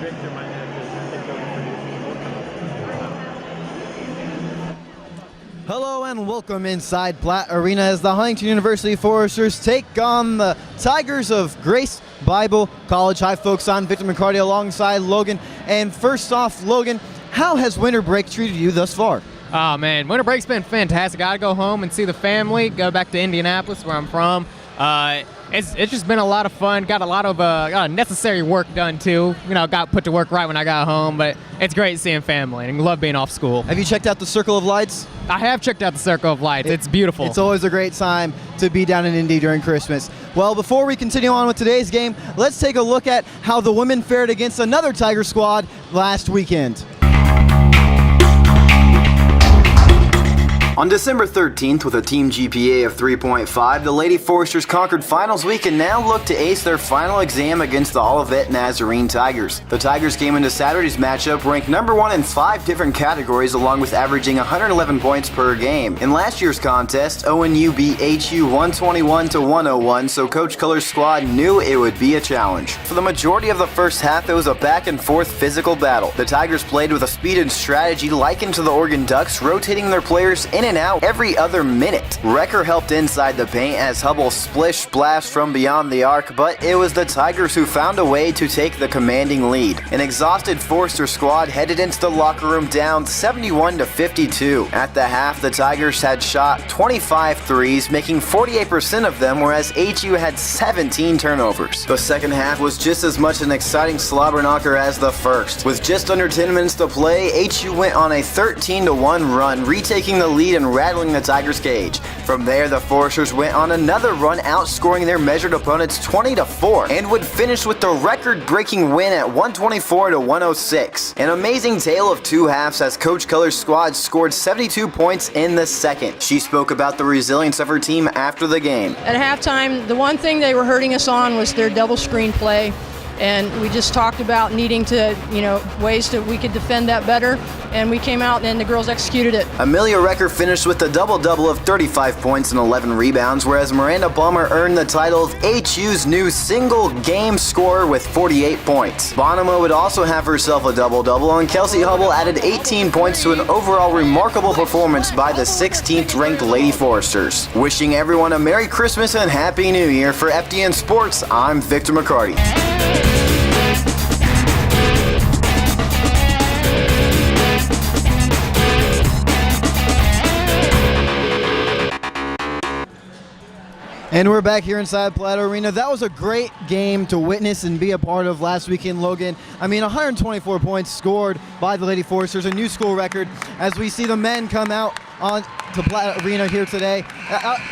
Victor might have to take over for Hello and welcome inside Platte Arena as the Huntington University Foresters take on the Tigers of Grace Bible College. Hi folks, I'm Victor McCarty alongside Logan. And first off, Logan, how has winter break treated you thus far? Oh man, winter break's been fantastic. I gotta go home and see the family, go back to Indianapolis where I'm from. It's just been a lot of fun. Got a lot of necessary work done too. You know, got put to work right when I got home, but it's great seeing family and love being off school. Have you checked out the Circle of Lights? I have checked out the Circle of Lights. It's beautiful. It's always a great time to be down in Indy during Christmas. Well, before we continue on with today's game, let's take a look at how the women fared against another Tiger squad last weekend. On December 13th, with a team GPA of 3.5, the Lady Foresters conquered finals week and now look to ace their final exam against the Olivet Nazarene Tigers. The Tigers came into Saturday's matchup ranked number 1 in 5 different categories, along with averaging 111 points per game. In last year's contest, ONU beat HU 121-101, so Coach Culler's squad knew it would be a challenge. For the majority of the first half, it was a back-and-forth physical battle. The Tigers played with a speed and strategy likened to the Oregon Ducks, rotating their players in and out every other minute. Wrecker helped inside the paint as Hubble splish-splashed from beyond the arc, but it was the Tigers who found a way to take the commanding lead. An exhausted Forester squad headed into the locker room down 71-52. At the half, the Tigers had shot 25 threes, making 48% of them, whereas HU had 17 turnovers. The second half was just as much an exciting slobber knocker as the first. With just under 10 minutes to play, HU went on a 13-1 run, retaking the lead and rattling the Tigers' cage. From there, the Foresters went on another run, outscoring their measured opponents 20-4, and would finish with the record-breaking win at 124-106. An amazing tale of two halves as Coach Culler's squad scored 72 points in the second. She spoke about the resilience of her team after the game. At halftime, the one thing they were hurting us on was their double screen play. And we just talked about needing to, ways that we could defend that better. And we came out and the girls executed it. Amelia Recker finished with a double-double of 35 points and 11 rebounds, whereas Miranda Palmer earned the title of HU's new single-game scorer with 48 points. Bonomo would also have herself a double-double, and Kelsey Hubble added 18 points to an overall remarkable performance by the 16th-ranked Lady Foresters. Wishing everyone a Merry Christmas and Happy New Year. For FDN Sports, I'm Victor McCarty. And we're back here inside Platte Arena. That was a great game to witness and be a part of last weekend, Logan. 124 points scored by the Lady Foresters, a new school record, as we see the men come out on to Platte Arena here today.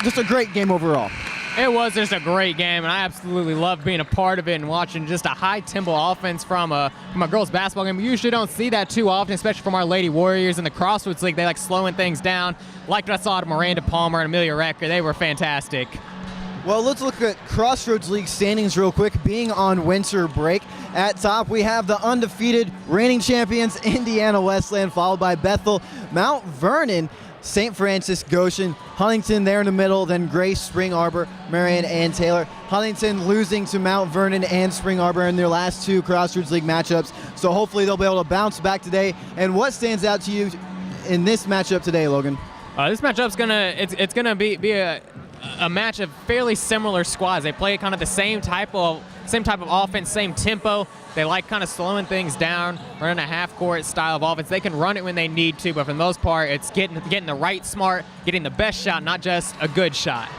Just a great game overall. It was just a great game, and I absolutely love being a part of it and watching just a high-tempo offense from a girls' basketball game. We usually don't see that too often, especially from our Lady Warriors in the Crossroads League. They like slowing things down. Like what I saw at Miranda Palmer and Amelia Recker. They were fantastic. Well, let's look at Crossroads League standings real quick, being on winter break. At top, we have the undefeated reigning champions, Indiana Westland, followed by Bethel, Mount Vernon, St. Francis, Goshen, Huntington there in the middle, then Grace, Spring Arbor, Marion, and Taylor. Huntington losing to Mount Vernon and Spring Arbor in their last two Crossroads League matchups, so hopefully they'll be able to bounce back today. And what stands out to you in this matchup today, Logan? This matchup's gonna be a match of fairly similar squads. They play kind of the same type of offense, same tempo. They like kind of slowing things down, running a half-court style of offense. They can run it when they need to, but for the most part, it's getting the right smart, getting the best shot, not just a good shot.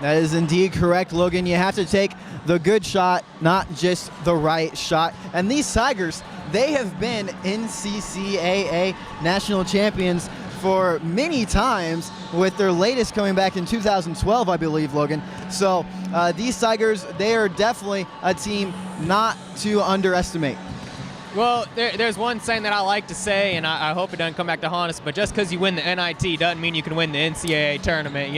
That is indeed correct, Logan. You have to take the good shot, not just the right shot. And these Tigers, they have been NCCAA national champions for many times, with their latest coming back in 2012, I believe, Logan. So these Tigers, they are definitely a team not to underestimate. Well, there's one saying that I like to say, and I hope it doesn't come back to haunt us, but just because you win the NIT doesn't mean you can win the NCAA tournament,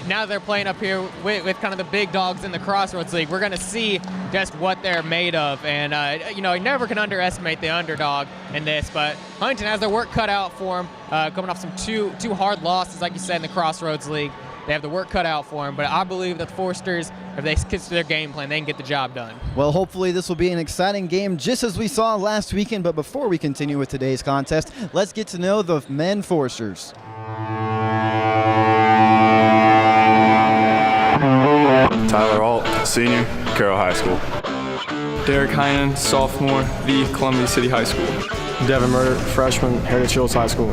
Now they're playing up here with kind of the big dogs in the Crossroads League. We're going to see just what they're made of. And, you never can underestimate the underdog in this. But Huntington has their work cut out for them, coming off some two hard losses, like you said, in the Crossroads League. They have the work cut out for them, but I believe that the Foresters, if they stick to their game plan, they can get the job done. Well, hopefully this will be an exciting game just as we saw last weekend, but before we continue with today's contest, let's get to know the men Foresters. Tyler Alt, senior, Carroll High School. Derek Heinen, sophomore, V. Columbia City High School. Devin Murder, freshman, Heritage Hills High School.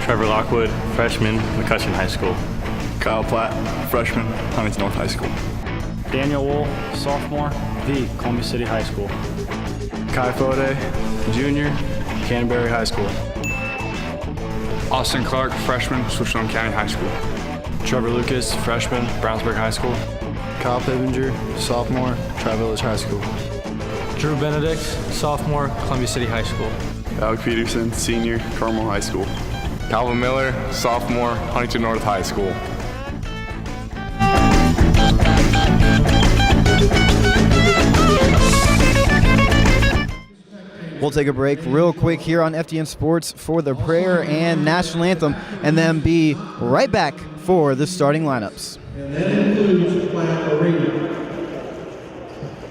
Trevor Lockwood, freshman, McCutcheon High School. Kyle Platt, freshman, Huntington North High School. Daniel Wool, sophomore, V. Columbia City High School. Kai Fode, junior, Canterbury High School. Austin Clark, freshman, Switchland County High School. Trevor Lucas, freshman, Brownsburg High School. Kyle Pippinger, sophomore, Tri-Village High School. Drew Benedict, sophomore, Columbia City High School. Alec Peterson, senior, Carmel High School. Calvin Miller, sophomore, Huntington North High School. We'll take a break real quick here on FDN Sports for the prayer and national anthem, and then be right back for the starting lineups. And that includes Platt Arena.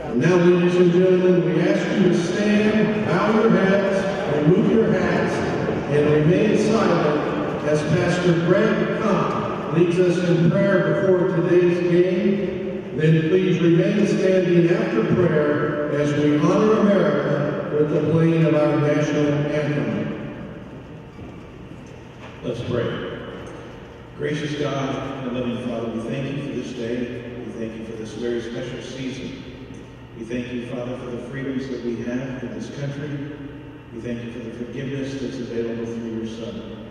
And now, ladies and gentlemen, we ask you to stand, bow your heads, remove your hats, and remain silent as Pastor Brent Kopp leads us in prayer before today's game. Then please remain standing after prayer as we honor America with the playing of our national anthem. Let's pray. Gracious God and loving Father, we thank you for this day. We thank you for this very special season. We thank you, Father, for the freedoms that we have in this country. We thank you for the forgiveness that's available through your Son.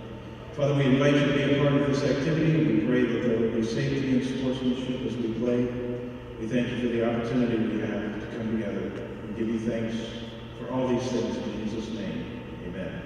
Father, we invite you to be a part of this activity. We pray that there will be safety and sportsmanship as we play. We thank you for the opportunity we have to come together. We give you thanks for all these things in Jesus' name. Amen.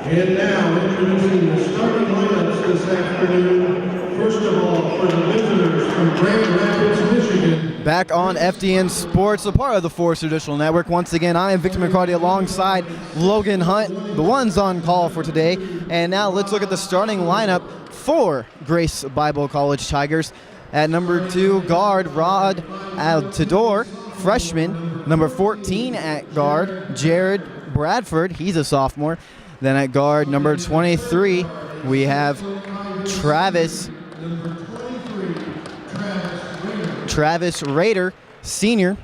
And now, introducing the starting lineups this afternoon. First of all, for the visitors from Grand Rapids, Michigan. Back on FDN Sports, a part of the Forest Digital Network. Once again, I am Victor McCarty alongside Logan Hunt, the ones on call for today. And now let's look at the starting lineup for Grace Bible College Tigers. At number 2, guard Rod Altador, freshman. Number 14 at guard, Jared Bradford, he's a sophomore. Then at guard, number 23, we have Travis Rader, senior.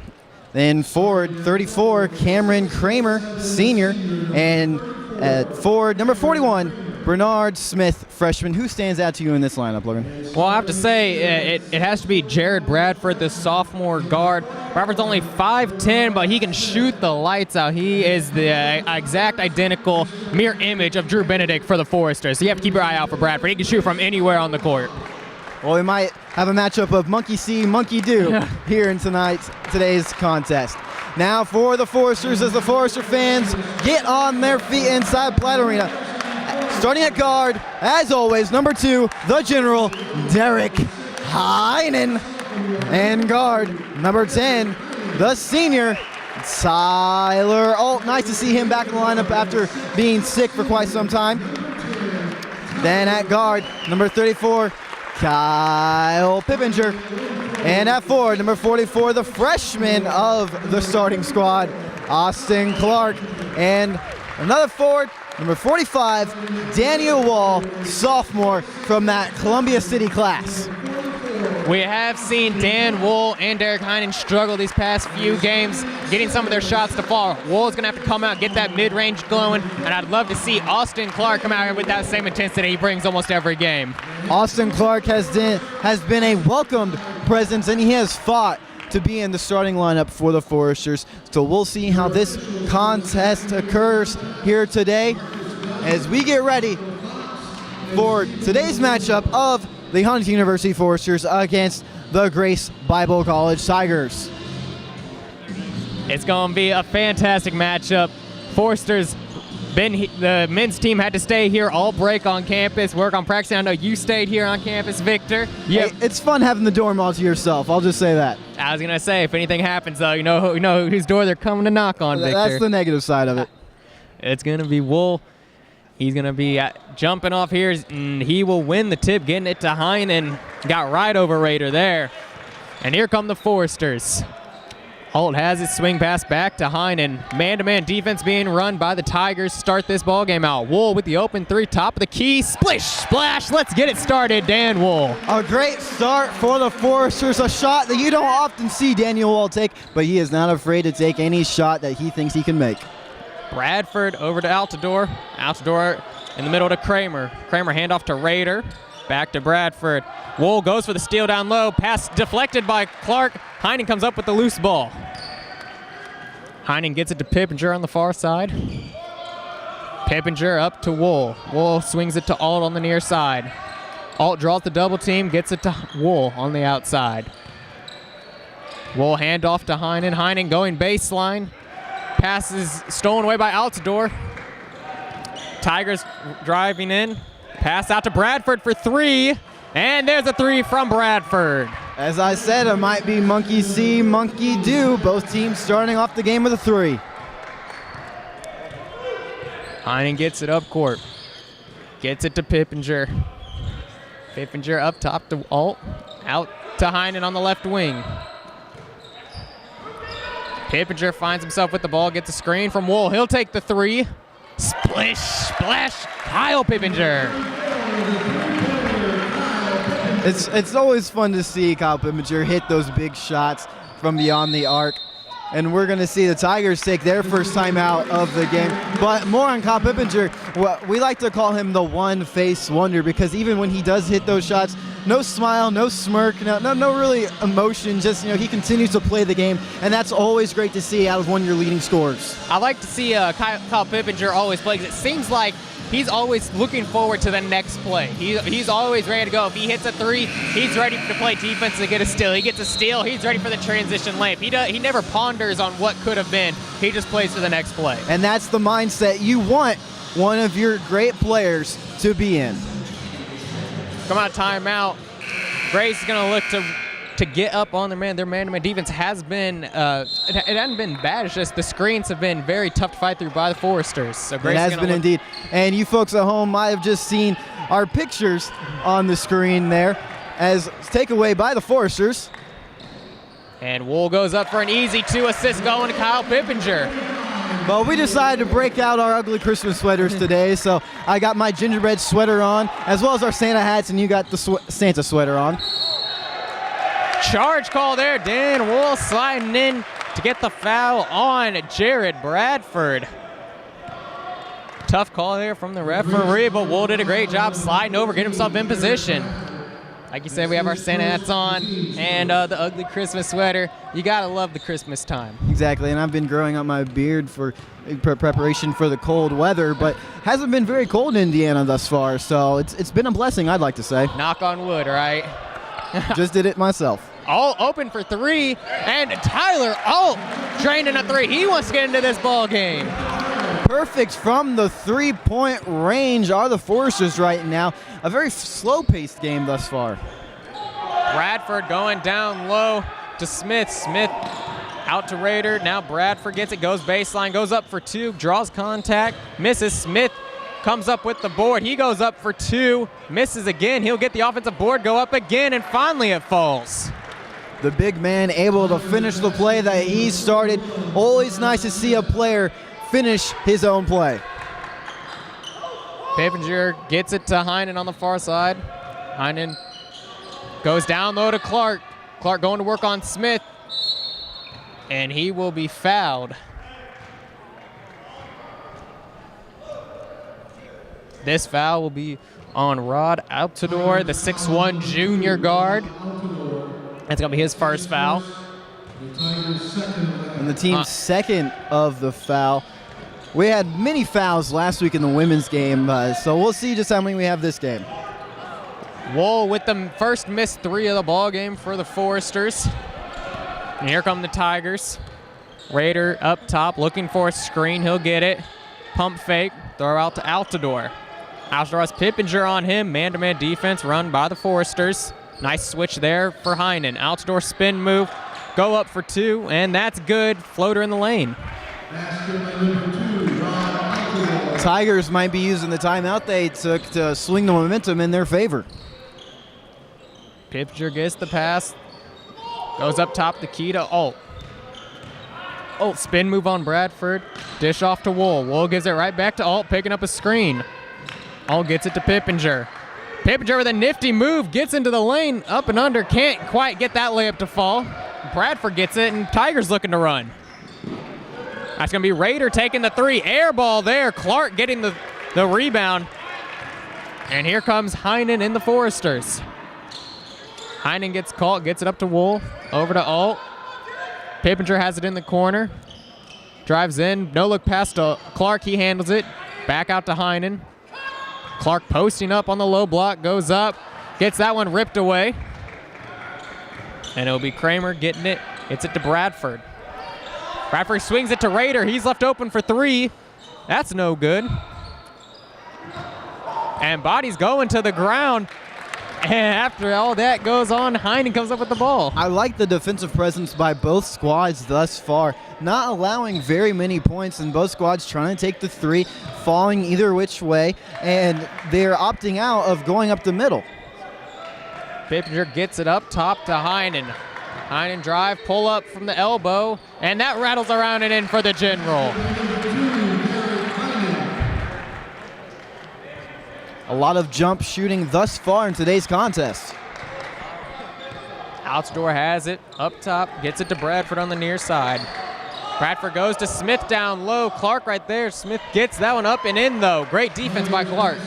Then forward, 34, Cameron Kramer, senior. And at forward, number 41, Bernard Smith, freshman. Who stands out to you in this lineup, Logan? Well, I have to say, it has to be Jared Bradford, the sophomore guard. Bradford's only 5'10", but he can shoot the lights out. He is the exact identical mirror image of Drew Benedict for the Foresters. So you have to keep your eye out for Bradford. He can shoot from anywhere on the court. Well, we might have a matchup of monkey see, monkey do here in today's contest. Now for the Foresters, as the Forester fans get on their feet inside Platt Arena. Starting at guard, as always, number 2, the General, Derek Heinen. And guard, number 10, the senior, Tyler Alt, nice to see him back in the lineup after being sick for quite some time. Then at guard, number 34, Kyle Pippinger. And at forward, number 44, the freshman of the starting squad, Austin Clark. And another forward, number 45, Daniel Wall, sophomore from that Columbia City class. We have seen Dan Wool and Derek Heinen struggle these past few games, getting some of their shots to fall. Wool is going to have to come out, get that mid-range going, and I'd love to see Austin Clark come out here with that same intensity he brings almost every game. Austin Clark has been a welcomed presence, and he has fought to be in the starting lineup for the Foresters. So we'll see how this contest occurs here today as we get ready for today's matchup of the Huntington University Foresters against the Grace Bible College Tigers. It's going to be a fantastic matchup. Foresters, the men's team had to stay here all break on campus, work on practicing. I know you stayed here on campus, Victor. Yeah, hey, it's fun having the dorm all to yourself. I'll just say that. I was going to say, if anything happens, though, you know whose door they're coming to knock on, Victor. That's the negative side of it. It's going to be Wool. He's going to be jumping off here, and he will win the tip, getting it to Heinen. Got right over Raider there. And here come the Foresters. Holt has his swing pass back to Heinen. Man-to-man defense being run by the Tigers. Start this ball game out. Wool with the open three, top of the key. Splish, splash. Let's get it started, Dan Wool. A great start for the Foresters. A shot that you don't often see Daniel Wall take, but he is not afraid to take any shot that he thinks he can make. Bradford over to Altidore. Altidore in the middle to Kramer. Kramer handoff to Raider. Back to Bradford. Wool goes for the steal down low. Pass deflected by Clark. Heinen comes up with the loose ball. Heinen gets it to Pippinger on the far side. Pippinger up to Wool. Wool swings it to Alt on the near side. Alt draws the double team, gets it to Wool on the outside. Wool handoff to Heinen. Heinen going baseline. Pass is stolen away by Altidore. Tigers driving in. Pass out to Bradford for three. And there's a three from Bradford. As I said, it might be monkey see, monkey do. Both teams starting off the game with a three. Heinen gets it up court. Gets it to Pippinger. Pippinger up top to Alt. Out to Heinen on the left wing. Pippinger finds himself with the ball, gets a screen from Wool. He'll take the three. Splish, splash, Kyle Pippinger. It's always fun to see Kyle Pippinger hit those big shots from beyond the arc. And we're going to see the Tigers take their first time out of the game. But more on Kyle Pippinger, well, we like to call him the one-face wonder because even when he does hit those shots, no smile, no smirk, no really emotion, just he continues to play the game, and that's always great to see out of one of your leading scorers. I like to see Kyle Pippinger always play because it seems like he's always looking forward to the next play. He's always ready to go. If he hits a three, he's ready to play defense and get a steal. He gets a steal, he's ready for the transition layup. He never ponders on what could have been. He just plays for the next play. And that's the mindset you want one of your great players to be in. Come out timeout. Grace is going to look to get up on their man. Their man-to-man defense has been, it hasn't been bad. It's just the screens have been very tough to fight through by the Foresters. So Grace it has been indeed. And you folks at home might have just seen our pictures on the screen there as takeaway by the Foresters. And Wool goes up for an easy 2 assist going to Kyle Pippinger. Well, we decided to break out our ugly Christmas sweaters today, so I got my gingerbread sweater on, as well as our Santa hats, and you got the Santa sweater on. Charge call there. Dan Wool sliding in to get the foul on Jared Bradford. Tough call there from the referee, but Wool did a great job sliding over, getting himself in position. Like you said, we have our Santa hats on and the ugly Christmas sweater. You gotta love the Christmas time. Exactly, and I've been growing out my beard for preparation for the cold weather, but hasn't been very cold in Indiana thus far, so it's been a blessing, I'd like to say. Knock on wood, right? Just did it myself. All open for three, and Tyler Alt trained in a three. He wants to get into this ball game. Perfect from the three-point range are the Foresters right now. A very slow-paced game thus far. Bradford going down low to Smith. Smith Out to Rader. Now Bradford gets it, goes baseline, goes up for 2, draws contact, misses. Smith comes up with the board. He goes up for 2, misses again. He'll get the offensive board, go up again, and finally it falls. The big man able to finish the play that he started. Always nice to see a player finish his own play. Pippinger gets it to Heinen on the far side. Heinen goes down low to Clark. Clark going to work on Smith. And he will be fouled. This foul will be on Rod Altidore, the 6'1" junior guard. That's going to be his first foul. And the team's second of the foul. We had many fouls last week in the women's game, so we'll see just how many we have this game. Wool with the first missed 3 of the ball game for the Foresters. And here come the Tigers. Rader up top looking for a screen. He'll get it. Pump fake. Throw out to Altidore. Altidore has Pippinger on him. Man-to-man defense run by the Foresters. Nice switch there for Heinen. Altidore spin move. Go up for 2, and that's good. Floater in the lane. Tigers might be using the timeout they took to swing the momentum in their favor. Pippinger gets the pass. Goes up top the key to Alt. Alt spin move on Bradford. Dish off to Wool. Wool gives it right back to Alt, picking up a screen. Alt gets it to Pippinger. Pippinger with a nifty move, gets into the lane, up and under, can't quite get that layup to fall. Bradford gets it, and Tigers looking to run. That's going to be Rader taking the 3. Air ball there. Clark getting the rebound. And here comes Heinen in the Foresters. Heinen gets caught, gets it up to Wool, over to Alt. Pippinger has it in the corner. Drives in, no look pass to Clark, he handles it. Back out to Heinen. Clark posting up on the low block, goes up, gets that one ripped away. And it'll be Kramer getting it, gets it to Bradford. Bradford swings it to Rader, he's left open for 3. That's no good. And body's going to the ground. And after all that goes on, Heinen comes up with the ball. I like the defensive presence by both squads thus far, not allowing very many points, and both squads trying to take the 3, falling either which way, and they're opting out of going up the middle. Pippinger gets it up top to Heinen. Heinen drive, pull up from the elbow, and that rattles around and in for the general. A lot of jump shooting thus far in today's contest. Altidore has it up top, gets it to Bradford on the near side. Bradford goes to Smith down low. Clark right there. Smith gets that one up and in, though. Great defense by Clark.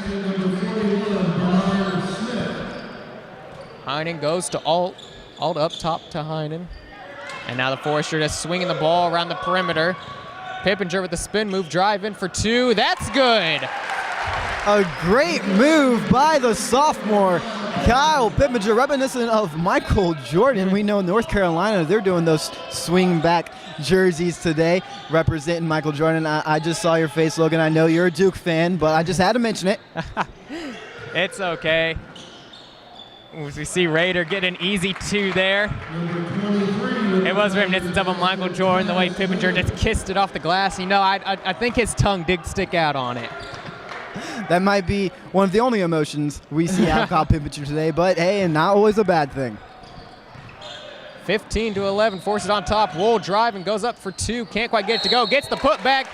Heinen goes to Alt. Alt up top to Heinen. And now the Forester just swinging the ball around the perimeter. Pippinger with the spin move, drive in for 2. That's good. A great move by the sophomore, Kyle Pippinger, reminiscent of Michael Jordan. We know North Carolina, they're doing those swing back jerseys today, representing Michael Jordan. I just saw your face, Logan. I know you're a Duke fan, but I just had to mention it. It's okay. We see Rader get an easy 2 there. It was reminiscent of a Michael Jordan, the way Pippinger just kissed it off the glass. You know, I think his tongue did stick out on it. That might be one of the only emotions we see out of Kyle Pippinger today, but hey, and not always a bad thing. 15-11, forces on top. Wool driving, goes up for 2, can't quite get it to go, gets the putback,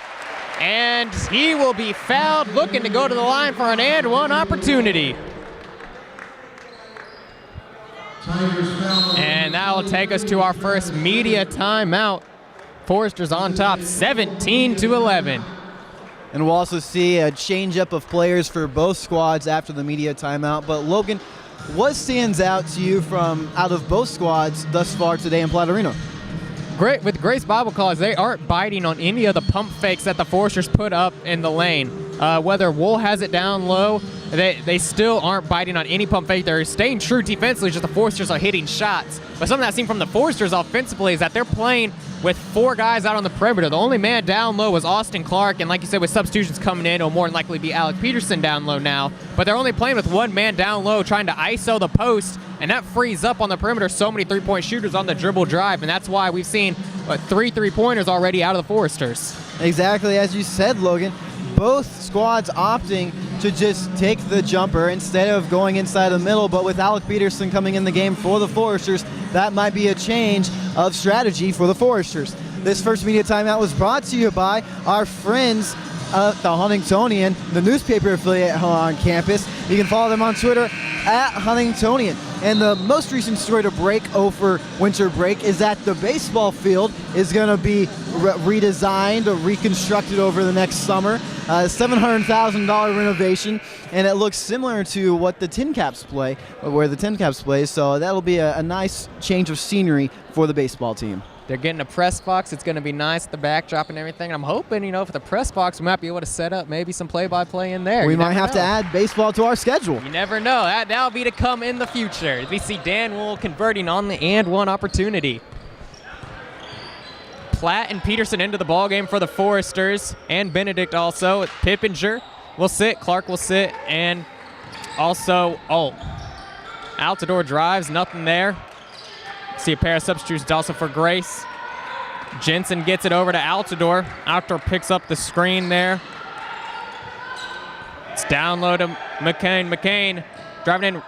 and he will be fouled, looking to go to the line for an and one opportunity. And that will take us to our first media timeout. Foresters on top, 17-11. And we'll also see a change-up of players for both squads after the media timeout. But Logan, what stands out to you from out of both squads thus far today in Platte Arena? Great with Grace Bible College, they aren't biting on any of the pump fakes that the Foresters put up in the lane. Whether Wool has it down low, they still aren't biting on any pump fake. They're staying true defensively, just the Foresters are hitting shots. But something I've seen from the Foresters offensively is that they're playing with 4 guys out on the perimeter. The only man down low was Austin Clark, and like you said, with substitutions coming in, it'll more than likely be Alec Peterson down low now. But they're only playing with 1 man down low, trying to ISO the post, and that frees up on the perimeter so many three-point shooters on the dribble drive, and that's why we've seen 3 3-pointers already out of the Foresters. Exactly as you said, Logan. Both squads opting to just take the jumper instead of going inside the middle, but with Alec Peterson coming in the game for the Foresters, that might be a change of strategy for the Foresters. This first media timeout was brought to you by our friends the Huntingtonian, the newspaper affiliate on campus. You can follow them on Twitter at Huntingtonian. And the most recent story to break over winter break is that the baseball field is going to be redesigned or reconstructed over the next summer. $700,000 renovation, and it looks similar to what the Tin Caps play, where the Tin Caps play. So that'll be a nice change of scenery for the baseball team. They're getting a press box. It's going to be nice, the backdrop and everything. I'm hoping, for the press box, we might be able to set up maybe some play-by-play in there. We might have to add baseball to our schedule. You never know. That'll be to come in the future. We see Dan Wool converting on the and one opportunity. Platt and Peterson into the ballgame for the Foresters, and Benedict also. Pippinger will sit, Clark will sit, and also Altidore drives, nothing there. See a pair of substitutes also for Grace. Jensen gets it over to Altidore. Altidore picks up the screen there. It's down low to McCain. McCain driving in.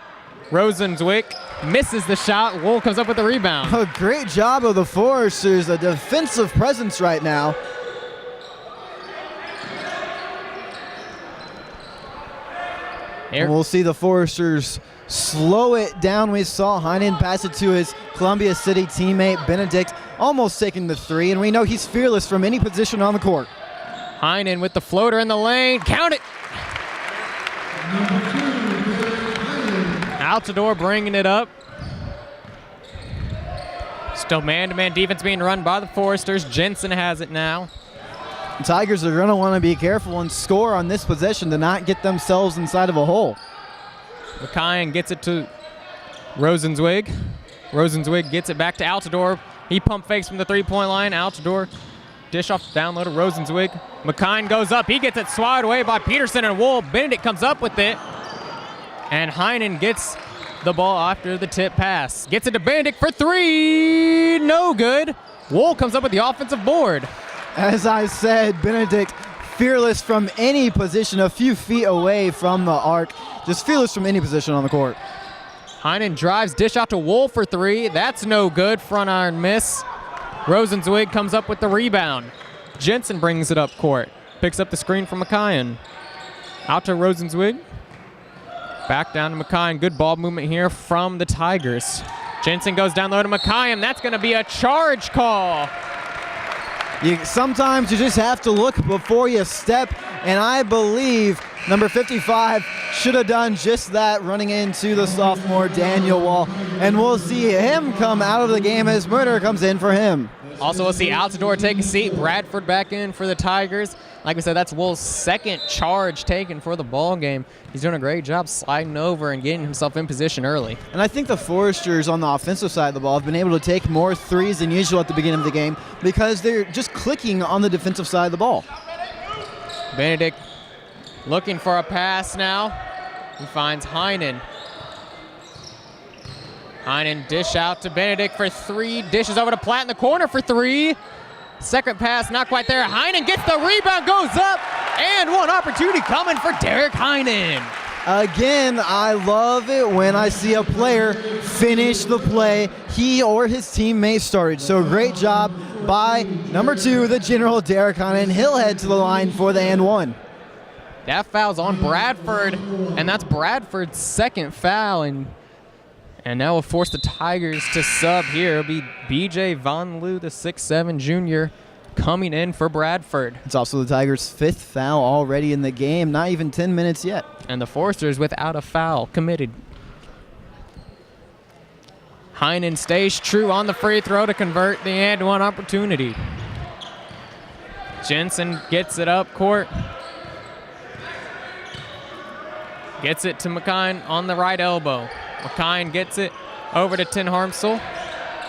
Rosenzwick misses the shot. Wool comes up with the rebound. A great job of the Foresters, a defensive presence right now. And we'll see the Foresters slow it down. We saw Heinen pass it to his Columbia City teammate Benedict, almost taking the three, and we know he's fearless from any position on the court. Heinen with the floater in the lane. Count it! Altidore bringing it up. Still man-to-man defense being run by the Foresters. Jensen has it now. The Tigers are going to want to be careful and score on this possession to not get themselves inside of a hole. McKyon gets it to Rosenzweig. Rosenzweig gets it back to Altidore. He pump fakes from the three-point line. Altidore dish off down low to Rosenzweig. McKyon goes up. He gets it swatted away by Peterson and Wool. Benedict comes up with it. And Heinen gets the ball after the tip pass. Gets it to Benedict for three. No good. Wool comes up with the offensive board. As I said, Benedict fearless from any position, a few feet away from the arc. Just fearless from any position on the court. Heinen drives, dish out to Wool for three. That's no good. Front iron miss. Rosenzweig comes up with the rebound. Jensen brings it up court. Picks up the screen from McKyon. Out to Rosenzweig. Back down to McKyon. Good ball movement here from the Tigers. Jensen goes down low to McKyon. That's going to be a charge call. Sometimes you just have to look before you step, and I believe number 55 should have done just that, running into the sophomore Daniel Wall, and we'll see him come out of the game as Murder comes in for him. Also, we'll see Altidore take a seat. Bradford back in for the Tigers. Like we said, that's Wool's second charge taken for the ball game. He's doing a great job sliding over and getting himself in position early. And I think the Foresters on the offensive side of the ball have been able to take more threes than usual at the beginning of the game because they're just clicking on the defensive side of the ball. Benedict looking for a pass now. He finds Heinen. Heinen dish out to Benedict for three. Dishes over to Platt in the corner for three. Second pass, not quite there. Heinen gets the rebound, goes up, and one opportunity coming for Derek Heinen. Again, I love it when I see a player finish the play he or his teammate started. So great job by number 2, the general Derek Heinen. He'll head to the line for the and one. That foul's on Bradford, and that's Bradford's second foul, and now we'll force the Tigers to sub here. It'll be B.J. Von Loo, the 6'7 junior, coming in for Bradford. It's also the Tigers' 5th foul already in the game, not even 10 minutes yet. And the Foresters without a foul committed. Heinen stays true on the free throw to convert the and one opportunity. Jensen gets it up court. Gets it to McKyon on the right elbow. McKyon gets it over to Tin Harmsel.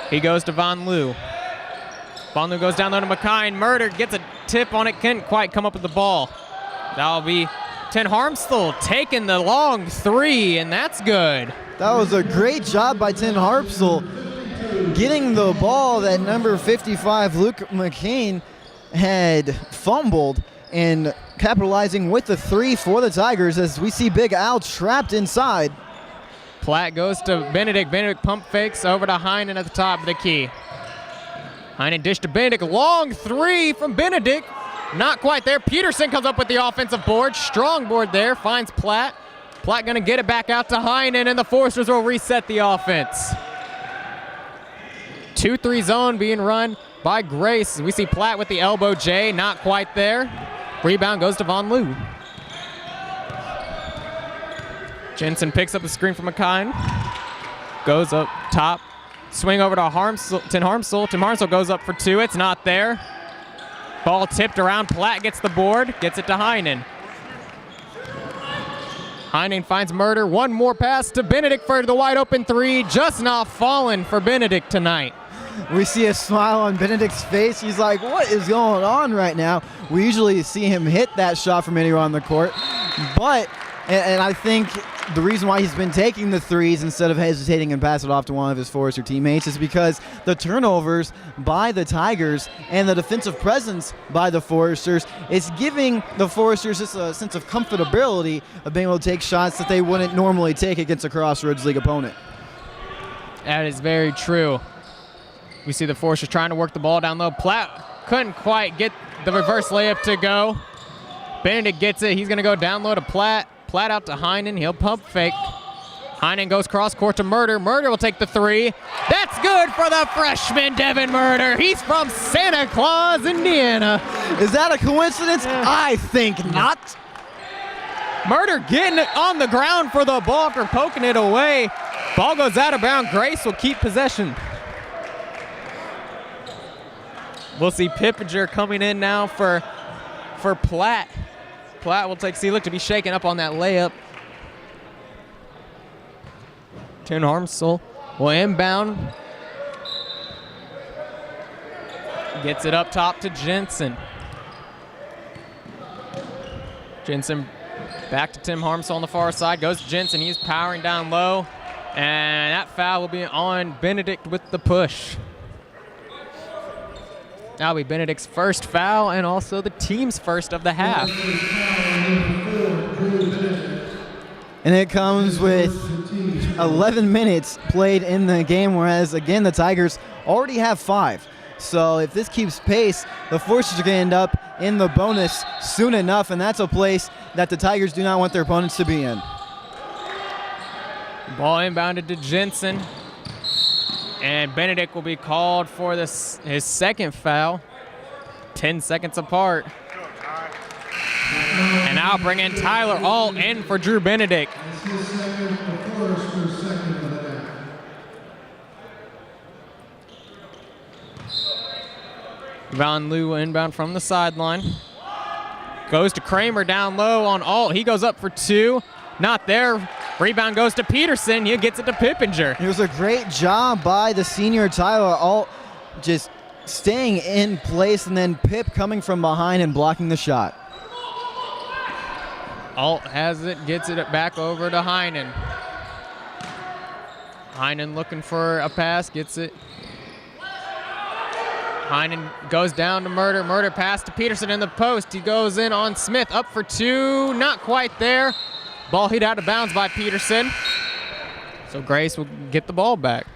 He goes to Von Loo. Von Loo goes down low to McKyon. Murder gets a tip on it. Couldn't quite come up with the ball. That'll be Tin Harmsel taking the long three, and that's good. That was a great job by Tin Harmsel. getting the ball that number 55, Luke McCain, had fumbled, and capitalizing with the 3 for the Tigers as we see Big Al trapped inside. Platt goes to Benedict. Benedict pump fakes over to Heinen at the top of the key. Heinen dish to Benedict. Long 3 from Benedict. Not quite there. Peterson comes up with the offensive board. Strong board there. Finds Platt. Platt going to get it back out to Heinen, and the Foresters will reset the offense. 2-3 zone being run by Grace. We see Platt with the elbow J. Not quite there. Rebound goes to Von Loo. Jensen picks up the screen from McKine. Goes up top. Swing over to Tim Harmsel. Tim Harmsel goes up for 2. It's not there. Ball tipped around. Platt gets the board. Gets it to Heinen. Heinen finds Murder. One more pass to Benedict for the wide open 3. Just not falling for Benedict tonight. We see a smile on Benedict's face. He's like, what is going on right now? We usually see him hit that shot from anywhere on the court. But, and I think the reason why he's been taking the 3s instead of hesitating and pass it off to one of his Forester teammates is because the turnovers by the Tigers and the defensive presence by the Foresters is giving the Foresters just a sense of comfortability of being able to take shots that they wouldn't normally take against a Crossroads League opponent. That is very true. We see the Foresters trying to work the ball down low. Platt couldn't quite get the reverse layup to go. Benedict gets it. He's going to go down low to Platt. Platt out to Heinen. He'll pump fake. Heinen goes cross court to Murder. Murder will take the 3. That's good for the freshman, Devin Murder. He's from Santa Claus, Indiana. Is that a coincidence? I think not. Murder getting it on the ground for the ball after poking it away. Ball goes out of bounds. Grace will keep possession. We'll see Pippinger coming in now for Platt. Platt will take Seelick to be shaken up on that layup. Tim Harmsel will inbound. Gets it up top to Jensen. Jensen back to Tim Harmsel on the far side. Goes to Jensen. He's powering down low. And that foul will be on Benedict with the push. That'll be Benedict's first foul and also the team's first of the half. And it comes with 11 minutes played in the game, whereas, again, the Tigers already have 5. So if this keeps pace, the Foresters are going to end up in the bonus soon enough, and that's a place that the Tigers do not want their opponents to be in. Ball inbounded to Jensen. And Benedict will be called for his second foul. 10 seconds apart. And now bring in Tyler Alt in for Drew Benedict. Von Loo inbound from the sideline. Goes to Kramer down low on Alt. He goes up for 2. Not there. Rebound goes to Peterson. He gets it to Pippinger. It was a great job by the senior Tyler Alt, just staying in place, and then Pip coming from behind and blocking the shot. Alt has it, gets it back over to Heinen. Heinen looking for a pass, gets it. Heinen goes down to Murder. Murder pass to Peterson in the post. He goes in on Smith, up for 2. Not quite there. Ball hit out of bounds by Peterson. So Grace will get the ball back.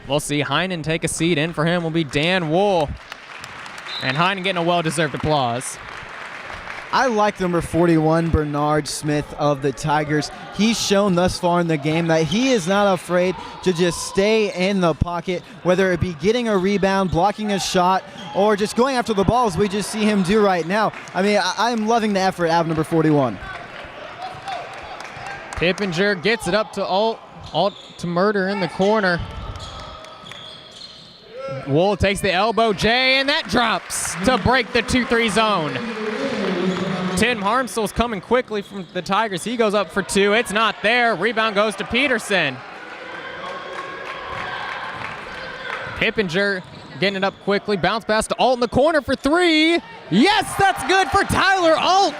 We'll see Heinen take a seat. In for him will be Dan Wool. And Heinen getting a well-deserved applause. I like number 41, Bernard Smith of the Tigers. He's shown thus far in the game that he is not afraid to just stay in the pocket, whether it be getting a rebound, blocking a shot, or just going after the ball as we just see him do right now. I mean, I'm loving the effort out of number 41. Pippinger gets it up to Alt to Murder in the corner. Wool takes the elbow J, and that drops to break the 2-3 zone. Tim Harmsel's coming quickly from the Tigers. He goes up for 2. It's not there. Rebound goes to Peterson. Pippinger getting it up quickly. Bounce pass to Alt in the corner for 3. Yes, that's good for Tyler Alt.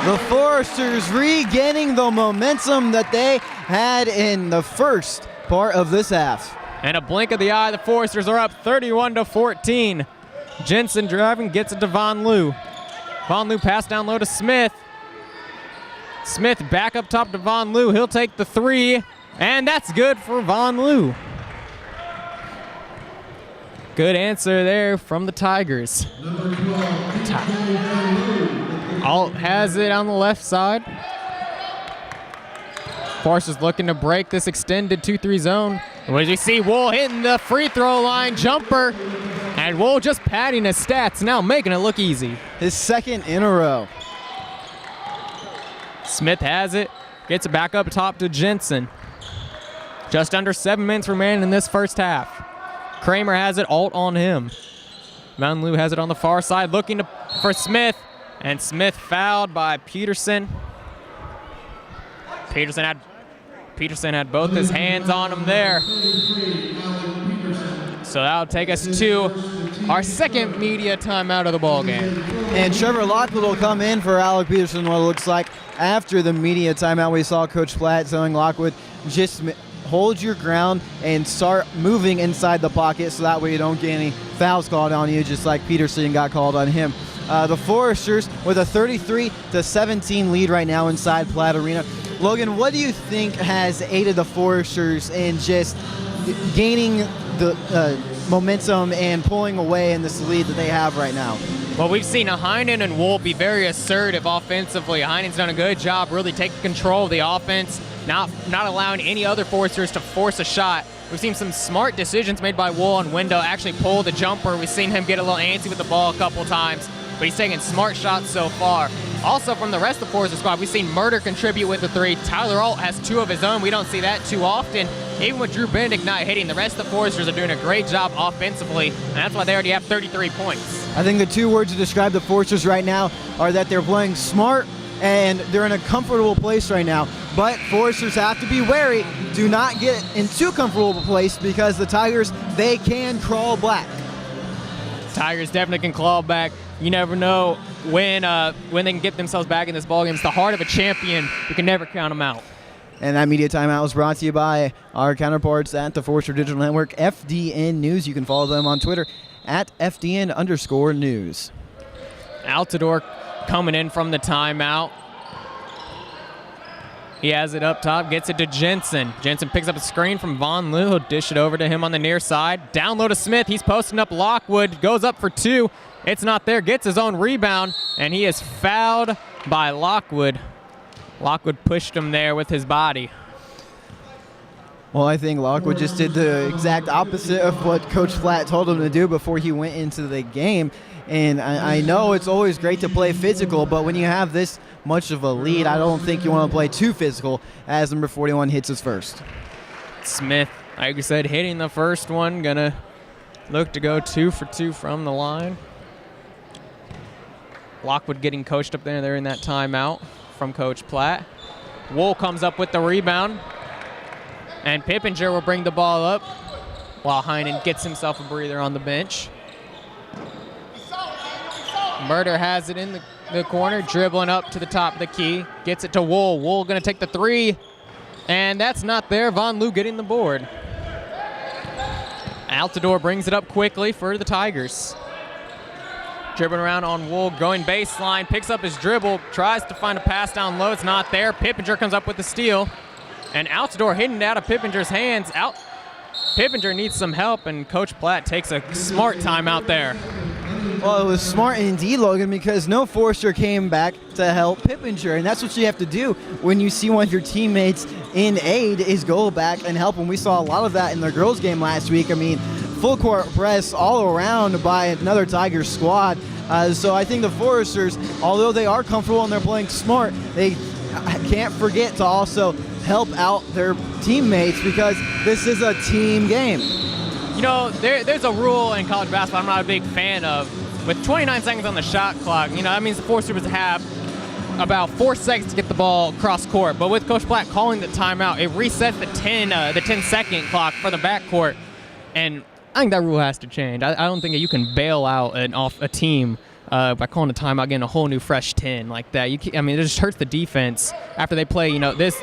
The Foresters regaining the momentum that they had in the first part of this half. And a blink of the eye, the Foresters are up 31-14. Jensen driving, gets it to Von Lou. Von Lou pass down low to Smith. Smith back up top to Von Lou. He'll take the three, and that's good for Von Lou. Good answer there from the Tigers. Alt has it on the left side. Foresters looking to break this extended 2-3 zone. What did you see? Wool hitting the free throw line jumper. And Wool just padding his stats, now making it look easy. His second in a row. Smith has it, gets it back up top to Jensen. Just under 7 minutes remaining in this first half. Kramer has it, Alt on him. Von Lou has it on the far side, looking for Smith. And Smith fouled by Peterson. Peterson had both his hands on him there. So that'll take us to our second media timeout of the ball game. And Trevor Lockwood will come in for Alec Peterson, what it looks like. After the media timeout, we saw Coach Platt telling Lockwood, just hold your ground and start moving inside the pocket so that way you don't get any fouls called on you, just like Peterson got called on him. The Foresters with a 33-17 lead right now inside Platt Arena. Logan, what do you think has aided the Foresters in just gaining the momentum and pulling away in this lead that they have right now? Well, we've seen Heinen and Wool be very assertive offensively. Heinen's done a good job really taking control of the offense, not allowing any other Foresters to force a shot. We've seen some smart decisions made by Wool on window, actually pull the jumper. We've seen him get a little antsy with the ball a couple times, but he's taking smart shots so far. Also from the rest of the Foresters squad, we've seen Murder contribute with the three. Tyler Alt has two of his own. We don't see that too often. Even with Drew Benedict not hitting, the rest of the Foresters are doing a great job offensively, and that's why they already have 33 points. I think the two words to describe the Foresters right now are that they're playing smart and they're in a comfortable place right now. But Foresters have to be wary. Do not get in too comfortable a place because the Tigers, they can crawl back. Tigers definitely can claw back. You never know when they can get themselves back in this ballgame. It's the heart of a champion. You can never count them out. And that media timeout was brought to you by our counterparts at the Forester Digital Network, FDN News. You can follow them on Twitter at FDN_news. Altidore coming in from the timeout. He has it up top, gets it to Jensen. Jensen picks up a screen from Von Lou. He'll dish it over to him on the near side. Down low to Smith. He's posting up Lockwood. Goes up for two. It's not there. Gets his own rebound, and he is fouled by Lockwood. Lockwood pushed him there with his body. Well, I think Lockwood just did the exact opposite of what Coach Platt told him to do before he went into the game. And I know it's always great to play physical, but when you have this much of a lead, I don't think you want to play too physical as number 41 hits his first. Smith, like I said, hitting the first one. Gonna look to go 2 for 2 from the line. Lockwood getting coached up there. They're in that timeout from Coach Platt. Wool comes up with the rebound. And Pippinger will bring the ball up while Heinen gets himself a breather on the bench. Murder has it in the corner, dribbling up to the top of the key. Gets it to Wool. Wool going to take the three. And that's not there. Von Lou getting the board. Altidore brings it up quickly for the Tigers. Dribbling around on Wool, going baseline, picks up his dribble, tries to find a pass down low. It's not there. Pippinger comes up with the steal. And Altidore hitting it out of Pippinger's hands. Pippinger needs some help, and Coach Platt takes a smart timeout there. Well, it was smart indeed, Logan, because no Forester came back to help Pippinger, and that's what you have to do when you see one of your teammates in aid is go back and help them. We saw a lot of that in the girls' game last week. I mean, full court press all around by another Tigers squad. So I think the Foresters, although they are comfortable and they're playing smart, they can't forget to also help out their teammates because this is a team game. You know, there's a rule in college basketball I'm not a big fan of. With 29 seconds on the shot clock, you know, that means the Foresters have about 4 seconds to get the ball across court. But with Coach Platt calling the timeout, it resets the 10-second clock for the backcourt. And I think that rule has to change. I don't think that you can bail out a team by calling a timeout, getting a whole new fresh 10 like that. It just hurts the defense after they play, you know, this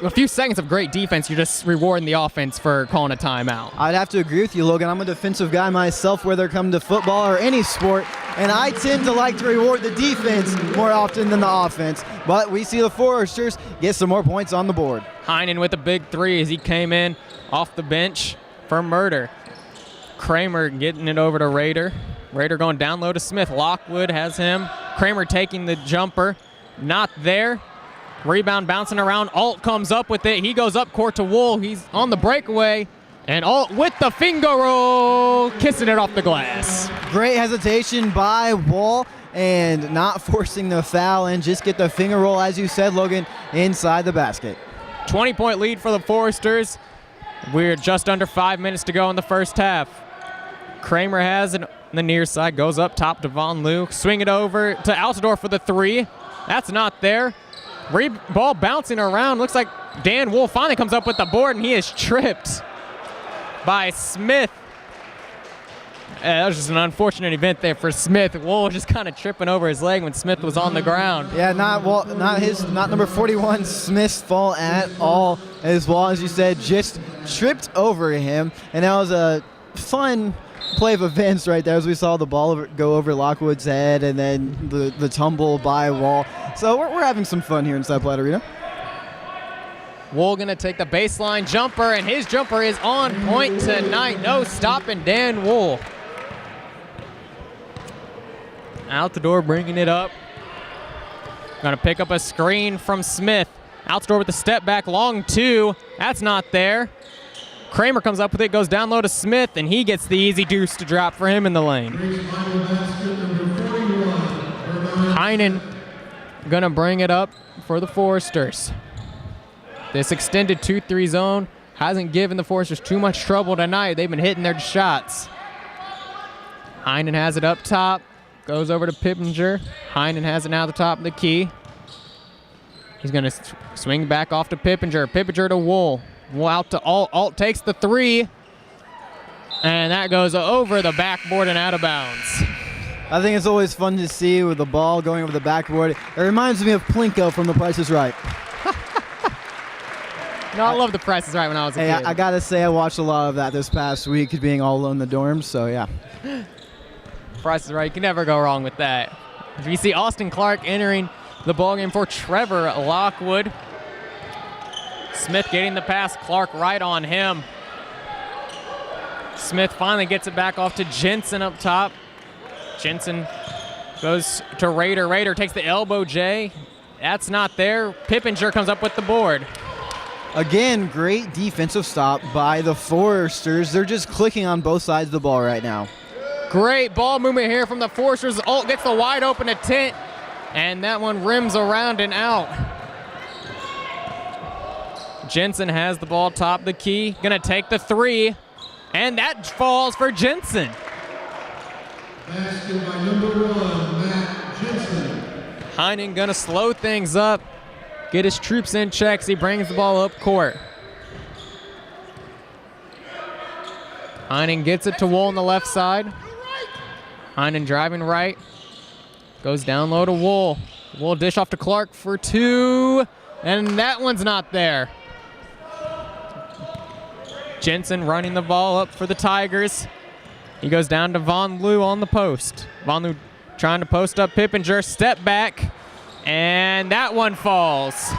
a few seconds of great defense, you're just rewarding the offense for calling a timeout. I'd have to agree with you, Logan. I'm a defensive guy myself, whether it comes to football or any sport, and I tend to like to reward the defense more often than the offense. But we see the Foresters get some more points on the board. Heinen with a big three as he came in off the bench for Murder. Kramer getting it over to Rader. Rader going down low to Smith. Lockwood has him. Kramer taking the jumper. Not there. Rebound bouncing around. Alt comes up with it. He goes up court to Wool. He's on the breakaway. And Alt with the finger roll, kissing it off the glass. Great hesitation by Wool and not forcing the foul and just get the finger roll, as you said, Logan, inside the basket. 20-point lead for the Foresters. We're just under 5 minutes to go in the first half. Kramer has it on the near side, goes up top to Von Loo. Swing it over to Altidore for the three. That's not there. Ball bouncing around. Looks like Dan Wool finally comes up with the board, and he is tripped by Smith. That was just an unfortunate event there for Smith. Wool just kind of tripping over his leg when Smith was on the ground. Yeah, not number 41 Smith's fault at all. As well, as you said, just tripped over him, and that was a fun play of events right there as we saw the ball go over Lockwood's head and then the tumble by Wall. So we're having some fun here inside Platt Arena. Wool gonna take the baseline jumper, and his jumper is on point tonight. No stopping Dan Wool. Altidore bringing it up. Gonna pick up a screen from Smith. Altidore with the step back, long two. That's not there. Kramer comes up with it, goes down low to Smith, and he gets the easy deuce to drop for him in the lane. Heinen gonna bring it up for the Foresters. This extended 2-3 zone hasn't given the Foresters too much trouble tonight. They've been hitting their shots. Heinen has it up top, goes over to Pippinger. Heinen has it now at the top of the key. He's gonna swing back off to Pippinger. Pippinger to Wool. Wool out to Alt. Alt takes the three, and that goes over the backboard and out of bounds. I think it's always fun to see with the ball going over the backboard. It reminds me of Plinko from The Price is Right. No, I love The Price is Right when I was a kid. I gotta say, I watched a lot of that this past week, being all alone in the dorms, so yeah. Price is Right, you can never go wrong with that. We see Austin Clark entering the ballgame for Trevor Lockwood. Smith getting the pass, Clark right on him. Smith finally gets it back off to Jensen up top. Jensen goes to Rader. Rader takes the elbow J. That's not there. Pippinger comes up with the board. Again, great defensive stop by the Foresters. They're just clicking on both sides of the ball right now. Great ball movement here from the Foresters. Alt gets the wide open attempt, and that one rims around and out. Jensen has the ball top of the key. Gonna take the three, and that falls for Jensen. Basket by number 1, Matt Jensen. Heinen gonna slow things up, get his troops in checks. He brings the ball up court. Heinen gets it to Wool on the left side. Heinen driving right. Goes down low to Wool. Wool dish off to Clark for two, and that one's not there. Jensen running the ball up for the Tigers. He goes down to Von Loo on the post. Von Loo trying to post up Pippinger, step back, and that one falls.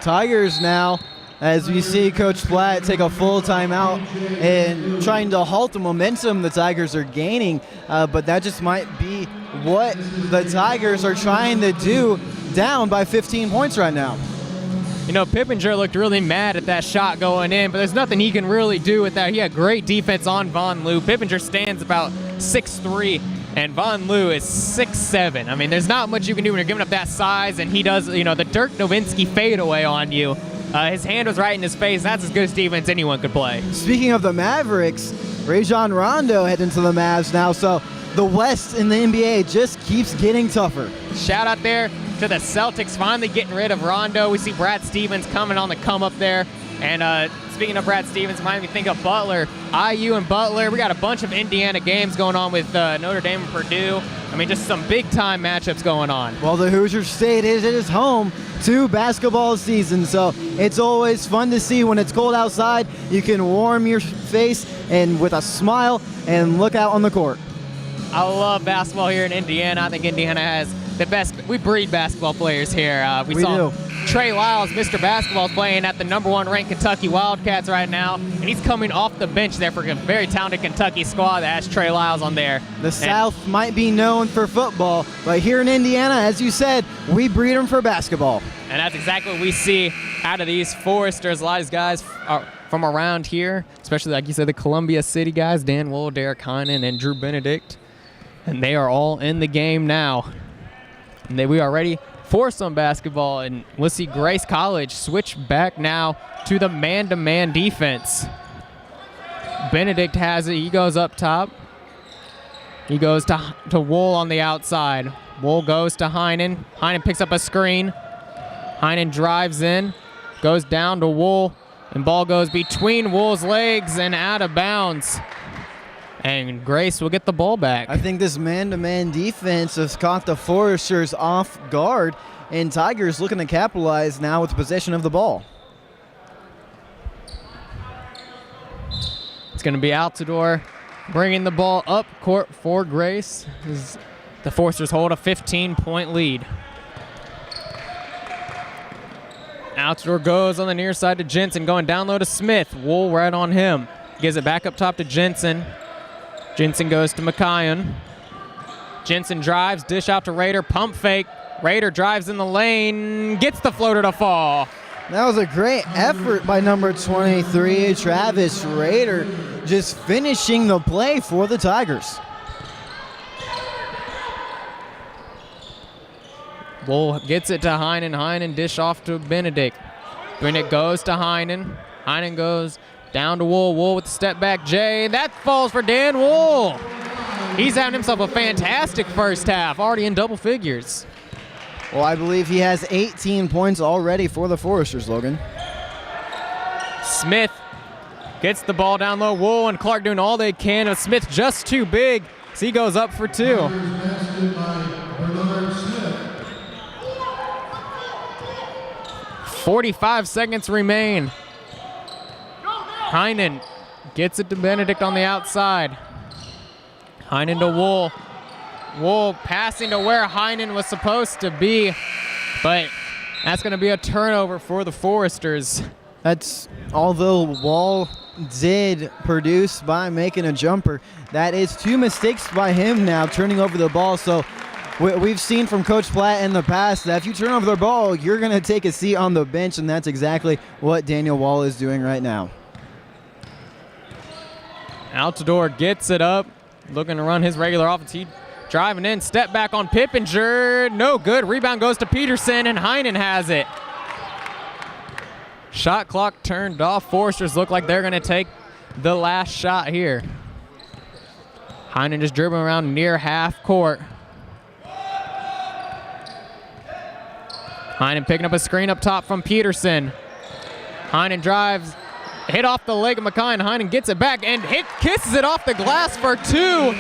Tigers now, as we see Coach Platt take a full timeout and trying to halt the momentum the Tigers are gaining, but that just might be what the Tigers are trying to do, down by 15 points right now. You know, Pippinger looked really mad at that shot going in, but there's nothing he can really do with that. He had great defense on Von Loo. Pippinger stands about 6'3", and Von Loo is 6'7". I mean, there's not much you can do when you're giving up that size, and he does, you know, the Dirk Nowitzki fadeaway on you. His hand was right in his face. That's as good as defense anyone could play. Speaking of the Mavericks, Rajon Rondo heading to the Mavs now, so the West in the NBA just keeps getting tougher. Shout out there to the Celtics finally getting rid of Rondo. We see Brad Stevens coming on the come up there And speaking of Brad Stevens, reminded me think of Butler. IU and Butler, we got a bunch of Indiana games going on with Notre Dame and Purdue. I mean, just some big-time matchups going on. Well, the Hoosier State is home to basketball season, so it's always fun to see when it's cold outside. You can warm your face and with a smile and look out on the court. I love basketball here in Indiana. I think Indiana has the best. We breed basketball players here. We saw do. Trey Lyles, Mr. Basketball, is playing at the #1 ranked Kentucky Wildcats right now, and he's coming off the bench there for a very talented Kentucky squad that has Trey Lyles on there. The South might be known for football, but here in Indiana, as you said, we breed them for basketball. And that's exactly what we see out of these Foresters. A lot of these guys are from around here, especially, like you said, the Columbia City guys, Dan Wool, Derek Heinen, and Drew Benedict. And they are all in the game now. And we are ready for some basketball. And we'll see Grace College switch back now to the man-to-man defense. Benedict has it. He goes up top. He goes to Wool on the outside. Wool goes to Heinen. Heinen picks up a screen. Heinen drives in, goes down to Wool, and ball goes between Wool's legs and out of bounds. And Grace will get the ball back. I think this man-to-man defense has caught the Foresters off guard, and Tigers looking to capitalize now with possession of the ball. It's going to be Altidore bringing the ball up court for Grace. The Foresters hold a 15-point lead. Altidore goes on the near side to Jensen, going down low to Smith. Wool right on him. Gives it back up top to Jensen. Jensen goes to McKyon. Jensen drives, dish out to Rader, pump fake. Rader drives in the lane, gets the floater to fall. That was a great effort by number 23, Travis Rader, just finishing the play for the Tigers. Wool gets it to Heinen. Heinen dish off to Benedict. Benedict goes to Heinen. Heinen goes down to Wool. Wool with the step back J. That falls for Dan Wool. He's having himself a fantastic first half, already in double figures. Well, I believe he has 18 points already for the Foresters, Logan. Smith gets the ball down low. Wool and Clark doing all they can. But Smith just too big, so he goes up for two. 45 seconds remain. Heinen gets it to Benedict on the outside. Heinen to Wool. Wool passing to where Heinen was supposed to be, but that's going to be a turnover for the Foresters. That's, although Wall did produce by making a jumper, that is 2 mistakes by him now, turning over the ball. So we've seen from Coach Platt in the past that if you turn over the ball, you're going to take a seat on the bench, and that's exactly what Daniel Wall is doing right now. Altidore gets it up, looking to run his regular offense. He driving in, step back on Pippinger, no good. Rebound goes to Peterson, and Heinen has it. Shot clock turned off. Foresters look like they're going to take the last shot here. Heinen just dribbling around near half court. Heinen picking up a screen up top from Peterson. Heinen drives, hit off the leg of McKyon. Heinen gets it back and kisses it off the glass for two.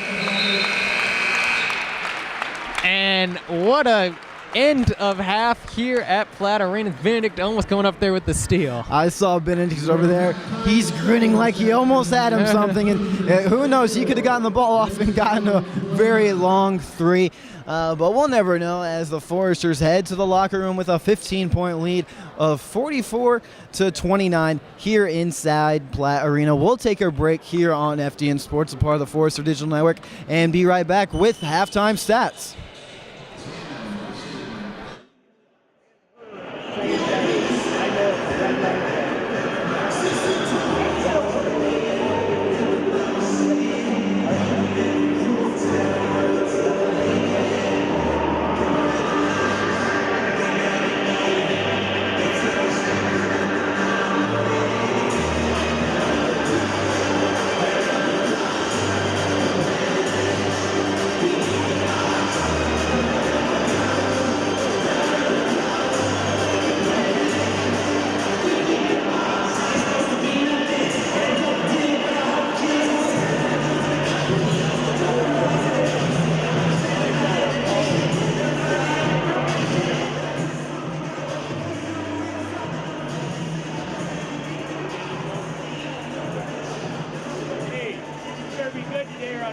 And what a end of half here at Platt Arena. Benedict almost coming up there with the steal. I saw Benedict over there. He's grinning like he almost had him something. And who knows, he could have gotten the ball off and gotten a very long three. But we'll never know as the Foresters head to the locker room with a 15-point lead of 44-29 here inside Platt Arena. We'll take a break here on FDN Sports, a part of the Forester Digital Network, and be right back with halftime stats.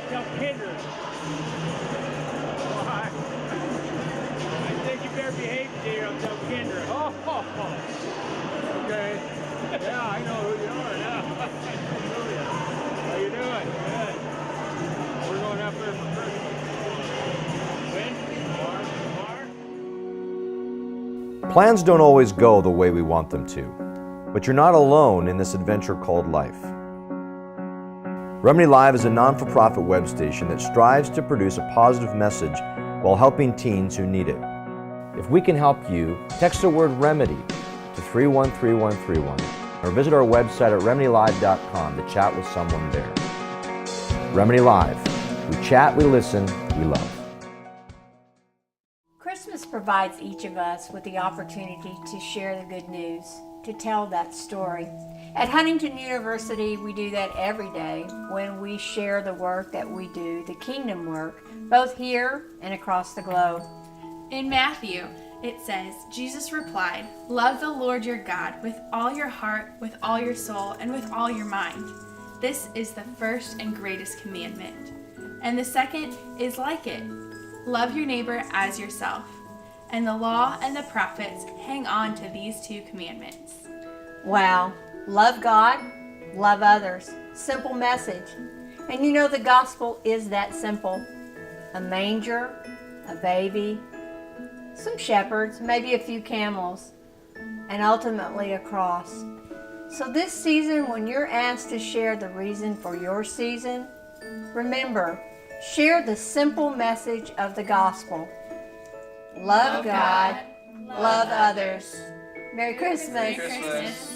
tell Kendra. Why? I think you better behave, dear. I'll tell Kendra. Oh, okay. Yeah, I know who you are now. How you doing? Good. We're going up there for Christmas. When? Plans don't always go the way we want them to, but you're not alone in this adventure called life. Remedy Live is a non-for-profit web station that strives to produce a positive message while helping teens who need it. If we can help you, text the word REMEDY to 313131 or visit our website at remedylive.com to chat with someone there. Remedy Live. We chat, we listen, we love. Christmas provides each of us with the opportunity to share the good news, to tell that story. At Huntington University, we do that every day when we share the work that we do, the kingdom work, both here and across the globe. In Matthew, it says, Jesus replied, "Love the Lord your God with all your heart, with all your soul, and with all your mind. This is the first and greatest commandment. And the second is like it. Love your neighbor as yourself. And the law and the prophets hang on to these two commandments." Wow. Love God, love others. Simple message. And you know the gospel is that simple. A manger, a baby, some shepherds, maybe a few camels, and ultimately a cross. So this season, when you're asked to share the reason for your season, remember, share the simple message of the gospel. Love God, love others. Merry Christmas. Merry Christmas.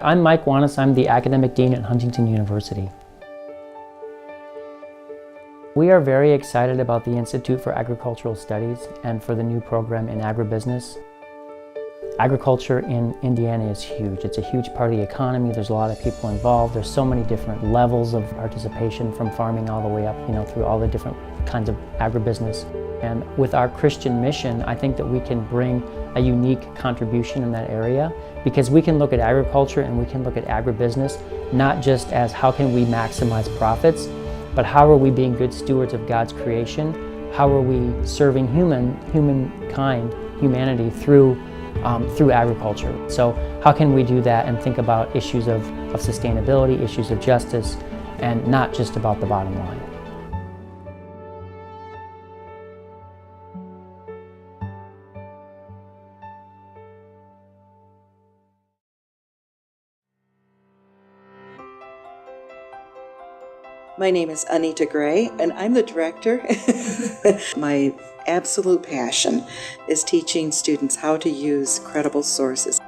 I'm Mike Wanis. I'm the Academic Dean at Huntington University. We are very excited about the Institute for Agricultural Studies and for the new program in agribusiness. Agriculture in Indiana is huge. It's a huge part of the economy. There's a lot of people involved. There's so many different levels of participation, from farming all the way up, through all the different kinds of agribusiness. And with our Christian mission, I think that we can bring a unique contribution in that area, because we can look at agriculture and we can look at agribusiness not just as how can we maximize profits, but how are we being good stewards of God's creation? How are we serving humanity through agriculture? So how can we do that and think about issues of sustainability, issues of justice, and not just about the bottom line? My name is Anita Gray, and I'm the director. My absolute passion is teaching students how to use credible sources.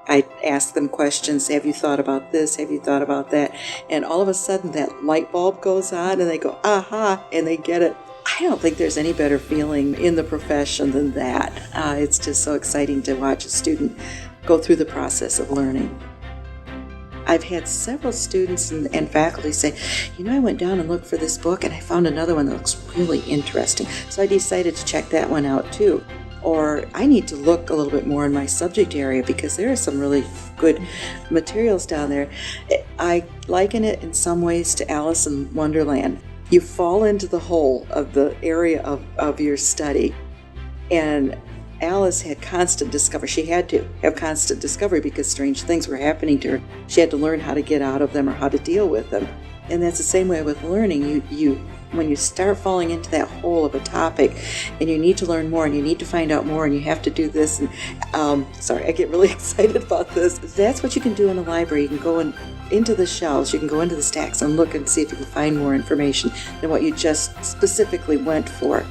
I ask them questions, have you thought about this, have you thought about that? And all of a sudden that light bulb goes on and they go, aha, and they get it. I don't think there's any better feeling in the profession than that. It's just so exciting to watch a student go through the process of learning. I've had several students and faculty say, I went down and looked for this book and I found another one that looks really interesting. So I decided to check that one out too. Or I need to look a little bit more in my subject area because there are some really good materials down there. I liken it in some ways to Alice in Wonderland. You fall into the hole of the area of your study. And Alice had constant discovery. She had to have constant discovery because strange things were happening to her. She had to learn how to get out of them or how to deal with them. And that's the same way with learning. When you start falling into that hole of a topic and you need to learn more and you need to find out more and you have to do this. And sorry, I get really excited about this. That's what you can do in a library. You can go into the shelves, you can go into the stacks and look and see if you can find more information than what you just specifically went for.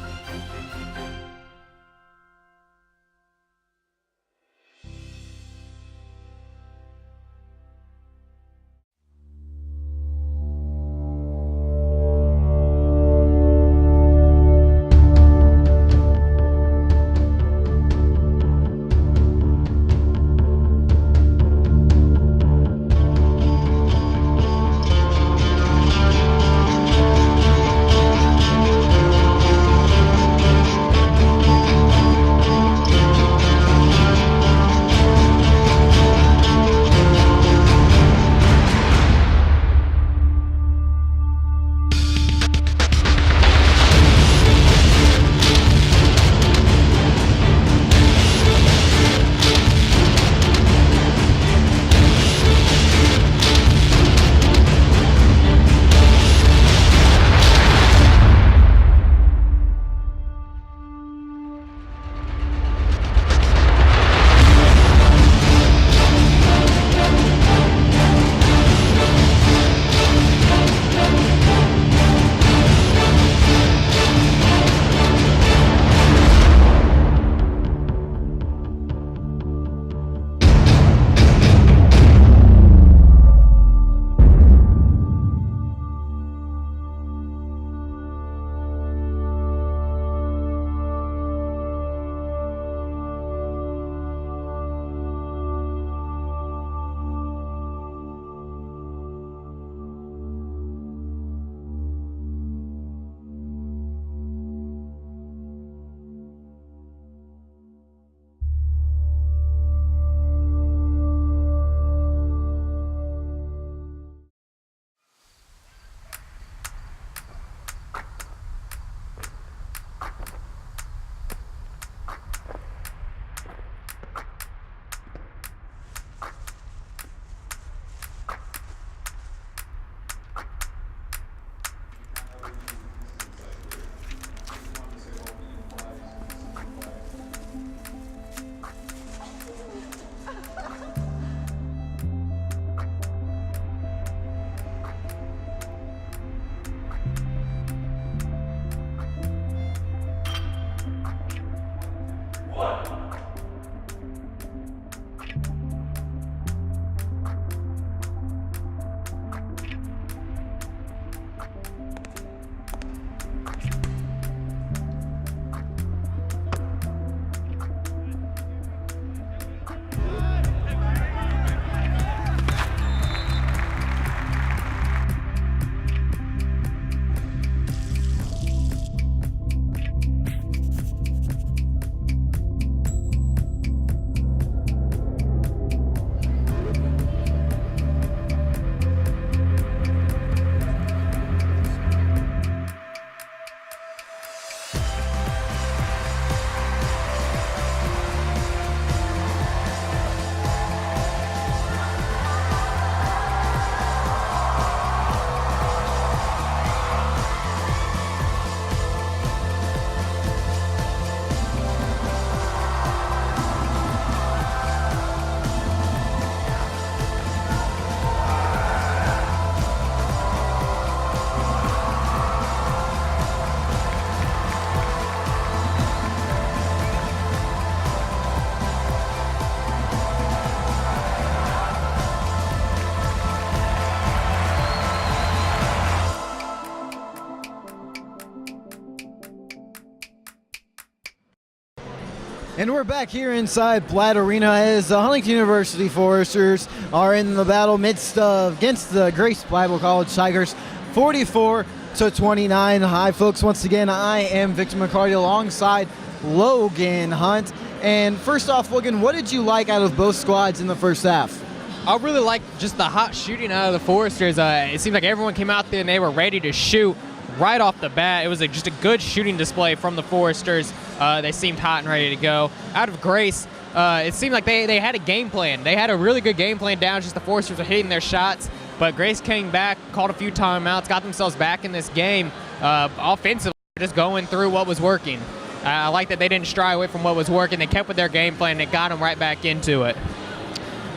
And we're back here inside Platt Arena as the Huntington University Foresters are in the battle against the Grace Bible College Tigers, 44-29. Hi, folks. Once again, I am Victor McCarty alongside Logan Hunt. And first off, Logan, what did you like out of both squads in the first half? I really liked just the hot shooting out of the Foresters. It seemed like everyone came out there and they were ready to shoot right off the bat. It was just a good shooting display from the Foresters. They seemed hot and ready to go. Out of Grace, it seemed like they had a game plan. They had a really good game plan down, just the Foresters were hitting their shots. But Grace came back, called a few timeouts, got themselves back in this game. Offensively, just going through what was working. I like that they didn't shy away from what was working. They kept with their game plan and it got them right back into it.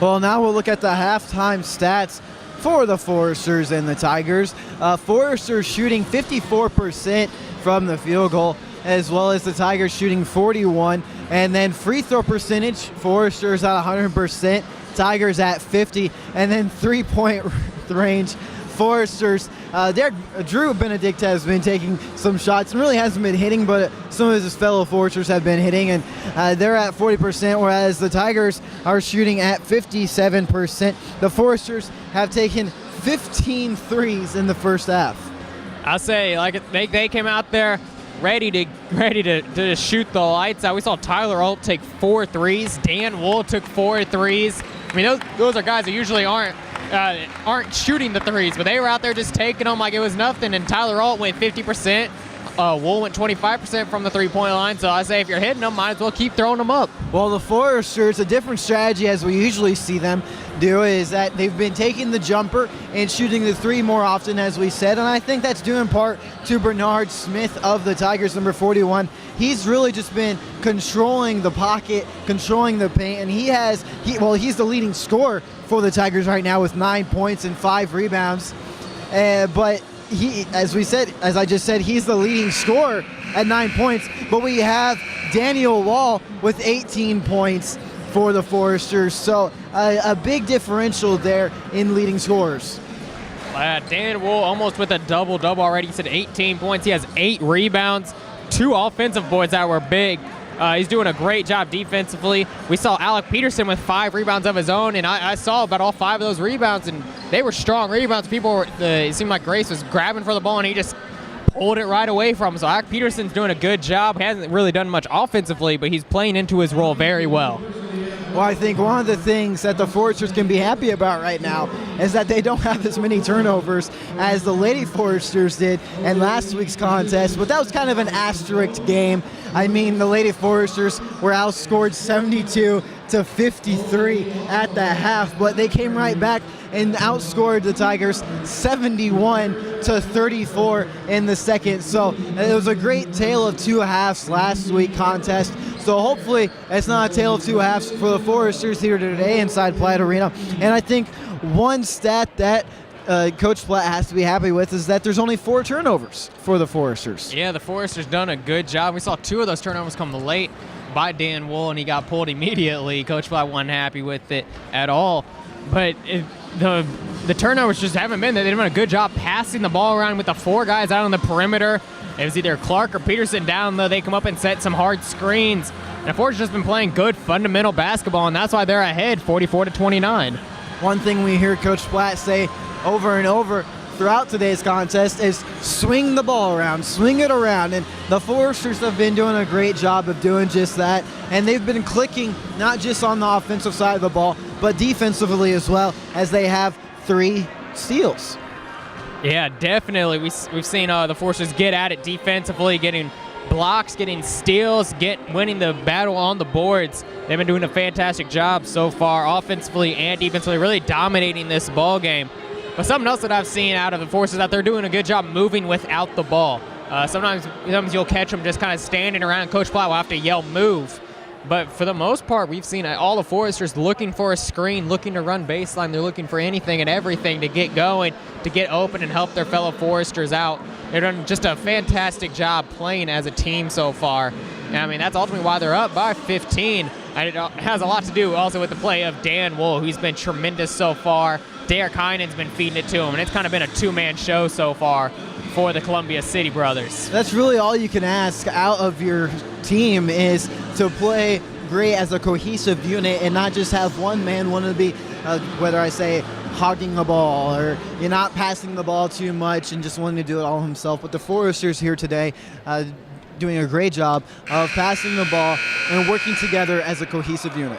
Well, now we'll look at the halftime stats for the Foresters and the Tigers. Foresters shooting 54% from the field goal, as well as the Tigers shooting 41%. And then free throw percentage, Foresters at 100%, Tigers at 50%. And then three-point range, Foresters. Drew Benedict has been taking some shots and really hasn't been hitting, but some of his fellow Foresters have been hitting, and they're at 40%, whereas the Tigers are shooting at 57%. The Foresters have taken 15 threes in the first half. I'll say, like, they came out there ready to shoot the lights out. We saw Tyler Alt take 4 threes. Dan Wool took 4 threes. I mean, those are guys that usually aren't shooting the threes, but they were out there just taking them like it was nothing. And Tyler Alt went 50%. Wool went 25% from the three-point line. So I say if you're hitting them, might as well keep throwing them up. Well, the Foresters, a different strategy as we usually see them do is that they've been taking the jumper and shooting the three more often, as we said, and I think that's due in part to Bernard Smith of the Tigers, number 41. He's really just been controlling the pocket, controlling the paint, and he's the leading scorer for the Tigers right now with 9 points and 5 rebounds. But as I just said, he's the leading scorer at 9 points. But we have Daniel Wall with 18 points for the Foresters. So a big differential there in leading scorers. Dan Wool almost with a double-double already. He said 18 points. He has 8 rebounds, 2 offensive boards that were big. He's doing a great job defensively. We saw Alec Peterson with 5 rebounds of his own, and I saw about all 5 of those rebounds, and they were strong rebounds. It seemed like Grace was grabbing for the ball, and he just pulled it right away from him. So Alec Peterson's doing a good job. He hasn't really done much offensively, but he's playing into his role very well. Well, I think one of the things that the Foresters can be happy about right now is that they don't have as many turnovers as the Lady Foresters did in last week's contest, but that was kind of an asterisk game. I mean, the Lady Foresters were outscored 72-53 at the half, but they came right back and outscored the Tigers 71-34 in the second. So it was a great tale of 2 halves last week contest. So hopefully it's not a tale of 2 halves for the Foresters here today inside Platt Arena. And I think one stat that Coach Platt has to be happy with is that there's only 4 turnovers for the Foresters. Yeah, the Foresters done a good job. We saw 2 of those turnovers come late by Dan Wool, and he got pulled immediately. Coach Platt wasn't happy with it at all. But the turnovers just haven't been there. They've done a good job passing the ball around with the 4 guys out on the perimeter. It was either Clark or Peterson down low. They come up and set some hard screens. And the Foresters just been playing good fundamental basketball, and that's why they're ahead 44-29. One thing we hear Coach Platt say over and over throughout today's contest is swing the ball around, swing it around, and the Foresters have been doing a great job of doing just that, and they've been clicking not just on the offensive side of the ball, but defensively as well, as they have 3 steals. Yeah, definitely. We've seen the Foresters get at it defensively, getting blocks, getting steals, winning the battle on the boards. They've been doing a fantastic job so far, offensively and defensively, really dominating this ball game. But something else that I've seen out of the Foresters is that they're doing a good job moving without the ball. Sometimes you'll catch them just kind of standing around. Coach Platt will have to yell, move. But for the most part, we've seen all the Foresters looking for a screen, looking to run baseline. They're looking for anything and everything to get going, to get open and help their fellow Foresters out. They've done just a fantastic job playing as a team so far. And I mean, that's ultimately why they're up by 15. And it has a lot to do also with the play of Dan Wool, who's been tremendous so far. Derek Heinen's been feeding it to him, and it's kind of been a 2-man show so far for the Columbia City brothers. That's really all you can ask out of your team, is to play great as a cohesive unit and not just have one man want to be, whether I say hogging the ball or you're not passing the ball too much and just wanting to do it all himself. But the Foresters here today doing a great job of passing the ball and working together as a cohesive unit.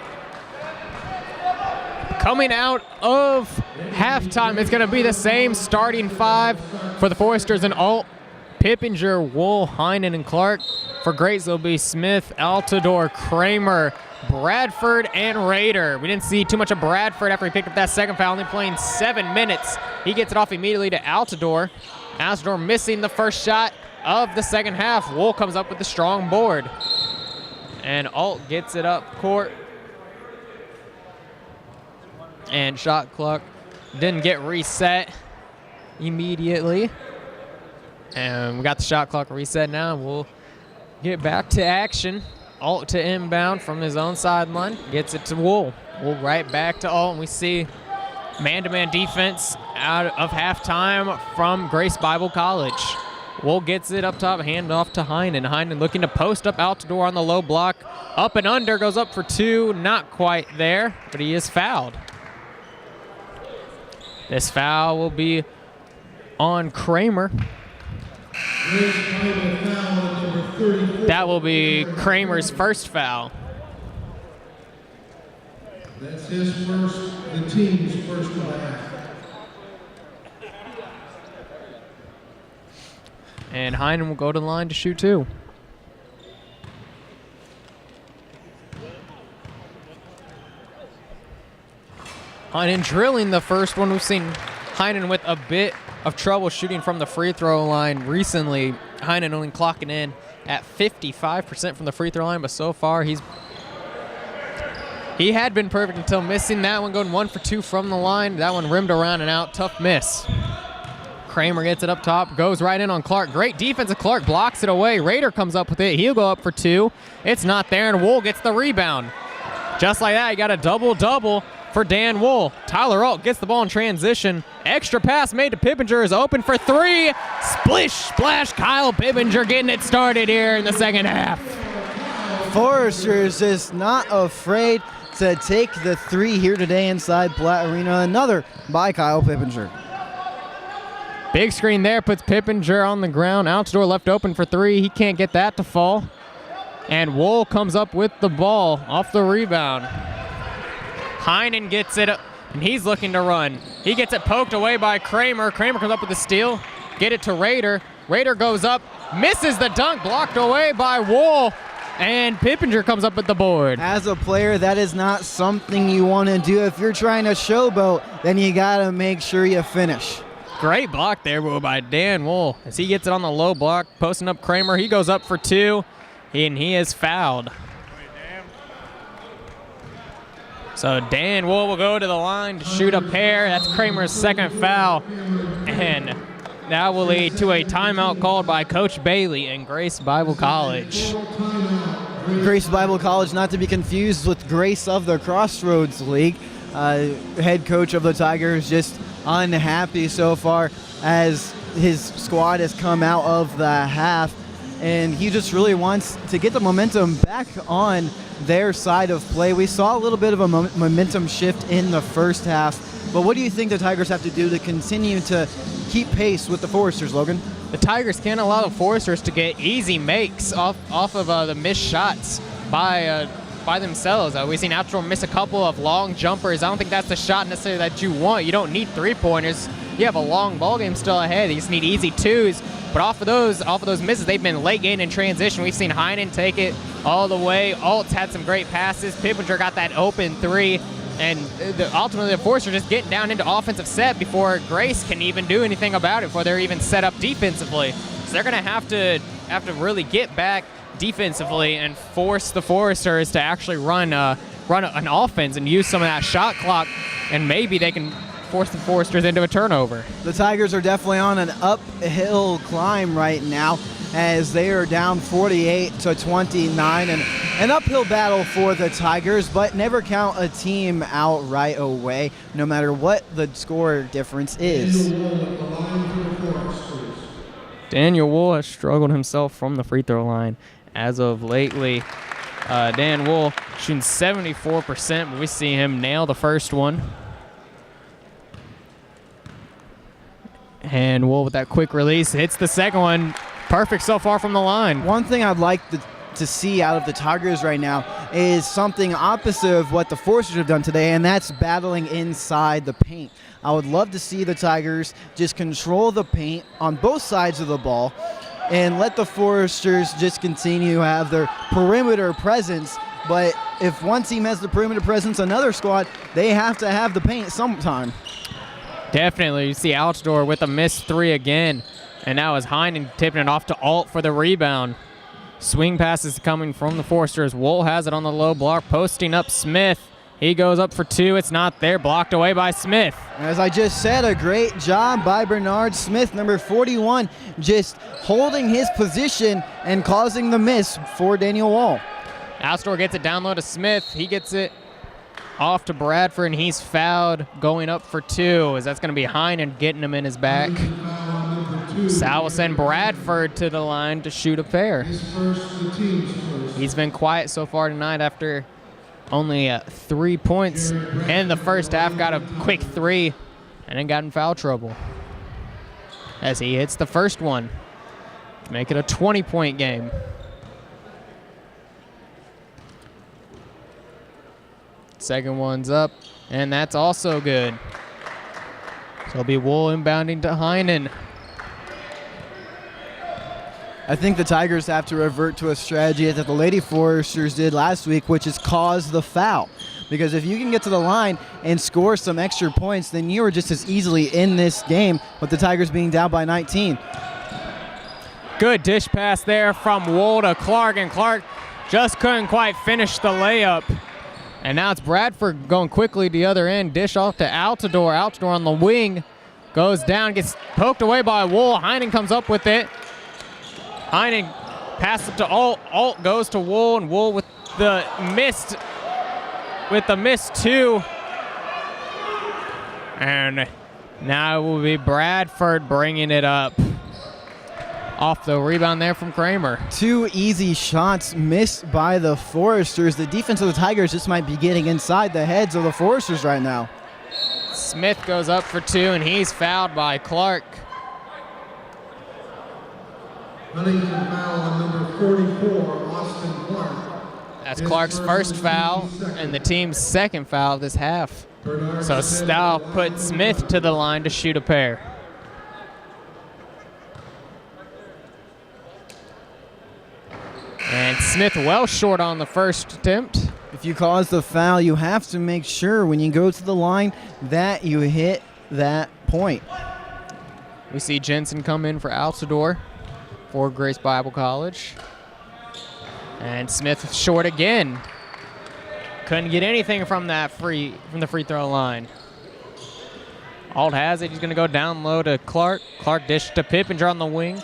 Coming out of halftime, it's going to be the same starting 5 for the Foresters and Alt, Pippinger, Wool, Heinen, and Clark. For Grace, it'll be Smith, Altador, Kramer, Bradford, and Rader. We didn't see too much of Bradford after he picked up that second foul, only playing 7 minutes. He gets it off immediately to Altador. Altador missing the first shot of the second half. Wool comes up with the strong board. And Alt gets it up court. And shot clock didn't get reset immediately. And we got the shot clock reset now. We'll get back to action. Alt to inbound from his own sideline. Gets it to Wool. Wool right back to Alt, and we see man-to-man defense out of halftime from Grace Bible College. Wool gets it up top, hand off to Heinen. Heinen looking to post up Altador on the low block. Up and under, goes up for 2. Not quite there, but he is fouled. This foul will be on Kramer. That will be Kramer's first foul. That's his first, the team's first of the half. And Heinen will go to the line to shoot 2. Heinen drilling the first one. We've seen Heinen with a bit of trouble shooting from the free throw line recently. Heinen only clocking in at 55% from the free throw line, but so far he had been perfect until missing that one, going 1 for 2 from the line. That one rimmed around and out. Tough miss. Kramer gets it up top, goes right in on Clark. Great defense of Clark, blocks it away. Rader comes up with it. He'll go up for 2. It's not there, and Wool gets the rebound. Just like that, he got a double-double for Dan Wool. Tyler Alt gets the ball in transition. Extra pass made to Pippinger, is open for 3. Splish, splash, Kyle Pippinger getting it started here in the second half. Foresters is not afraid to take the 3 here today inside Platt Arena. Another by Kyle Pippinger. Big screen there, puts Pippinger on the ground. Altador left open for 3. He can't get that to fall. And Wool comes up with the ball off the rebound. Heinen gets it, and he's looking to run. He gets it poked away by Kramer. Kramer comes up with the steal. Get it to Rader. Rader goes up, misses the dunk, blocked away by Wool. And Pippinger comes up with the board. As a player, that is not something you want to do. If you're trying to showboat, then you got to make sure you finish. Great block there by Dan Wool. As he gets it on the low block, posting up Kramer. He goes up for 2, and he is fouled. So Dan Wool will go to the line to shoot a pair. That's Kramer's second foul. And that will lead to a timeout called by Coach Bailey in Grace Bible College. Grace Bible College, not to be confused with Grace of the Crossroads League. Head coach of the Tigers just unhappy so far as his squad has come out of the half, and he just really wants to get the momentum back on their side of play. We saw a little bit of a momentum shift in the first half, but what do you think the Tigers have to do to continue to keep pace with the Foresters, Logan? The Tigers can't allow the Foresters to get easy makes off of the missed shots by themselves. We've seen Altidore miss a couple of long jumpers. I don't think that's the shot necessarily that you want. You don't need three-pointers. You have a long ball game still ahead. You just need easy twos. But off of those misses, they've been late game in transition. We've seen Heinen take it all the way. Alt's had some great passes. Pippinger got that open three. And ultimately, the Foresters are just getting down into offensive set before Grace can even do anything about it, before they're even set up defensively. So they're going to have to really get back defensively and force the Foresters to actually run an offense and use some of that shot clock, and maybe they can force the Foresters into a turnover. The Tigers are definitely on an uphill climb right now as they are down 48-29, and an uphill battle for the Tigers, but never count a team out right away, no matter what the score difference is. Daniel Wool has struggled himself from the free throw line as of lately. Dan Wool shooting 74%, but we see him nail the first one. And Wool with that quick release hits the second one. Perfect so far from the line. One thing I'd like to see out of the Tigers right now is something opposite of what the Foresters have done today, and that's battling inside the paint. I would love to see the Tigers just control the paint on both sides of the ball and let the Foresters just continue to have their perimeter presence. But if one team has the perimeter presence, another squad, they have to have the paint sometime. Definitely. You see Altidore with a missed three again. And now is Heinen tipping it off to Alt for the rebound. Swing passes coming from the Foresters. Wool has it on the low block, posting up Smith. He goes up for two. It's not there. Blocked away by Smith. As I just said, a great job by Bernard Smith, number 41, just holding his position and causing the miss for Daniel Wall. Altidore gets it down low to Smith. He gets it off to Bradford, and he's fouled going up for two, as that's going to be Heinen getting him in his back. Sal will send Bradford to the line to shoot a pair. He's been quiet so far tonight after only 3 points in the first half. Got a quick three and then got in foul trouble as he hits the first one to make it a 20-point game. Second one's up, and that's also good. So it'll be Wool inbounding to Heinen. I think the Tigers have to revert to a strategy that the Lady Foresters did last week, which is cause the foul. Because if you can get to the line and score some extra points, then you are just as easily in this game with the Tigers being down by 19. Good dish pass there from Wool to Clark, and Clark just couldn't quite finish the layup. And now it's Bradford going quickly to the other end. Dish off to Altidore. Altidore on the wing. Goes down, gets poked away by Wool. Heinen comes up with it. Heinen passes it to Alt. Alt goes to Wool, and Wool with the missed two. And now it will be Bradford bringing it up. Off the rebound there from Kramer. Two easy shots missed by the Foresters. The defense of the Tigers just might be getting inside the heads of the Foresters right now. Smith goes up for two, and he's fouled by Clark. Huntington foul on number 44, Austin Clark. That's Clark's first foul and the team's second foul of this half. So that'll put Smith to the line to shoot a pair. And Smith well short on the first attempt. If you cause the foul, you have to make sure when you go to the line that you hit that point. We see Jensen come in for Altidore for Grace Bible College. And Smith short again. couldn't get anything from the free throw line. Alt has it. He's going to go down low to Clark. Clark dished to Pippinger on the wing.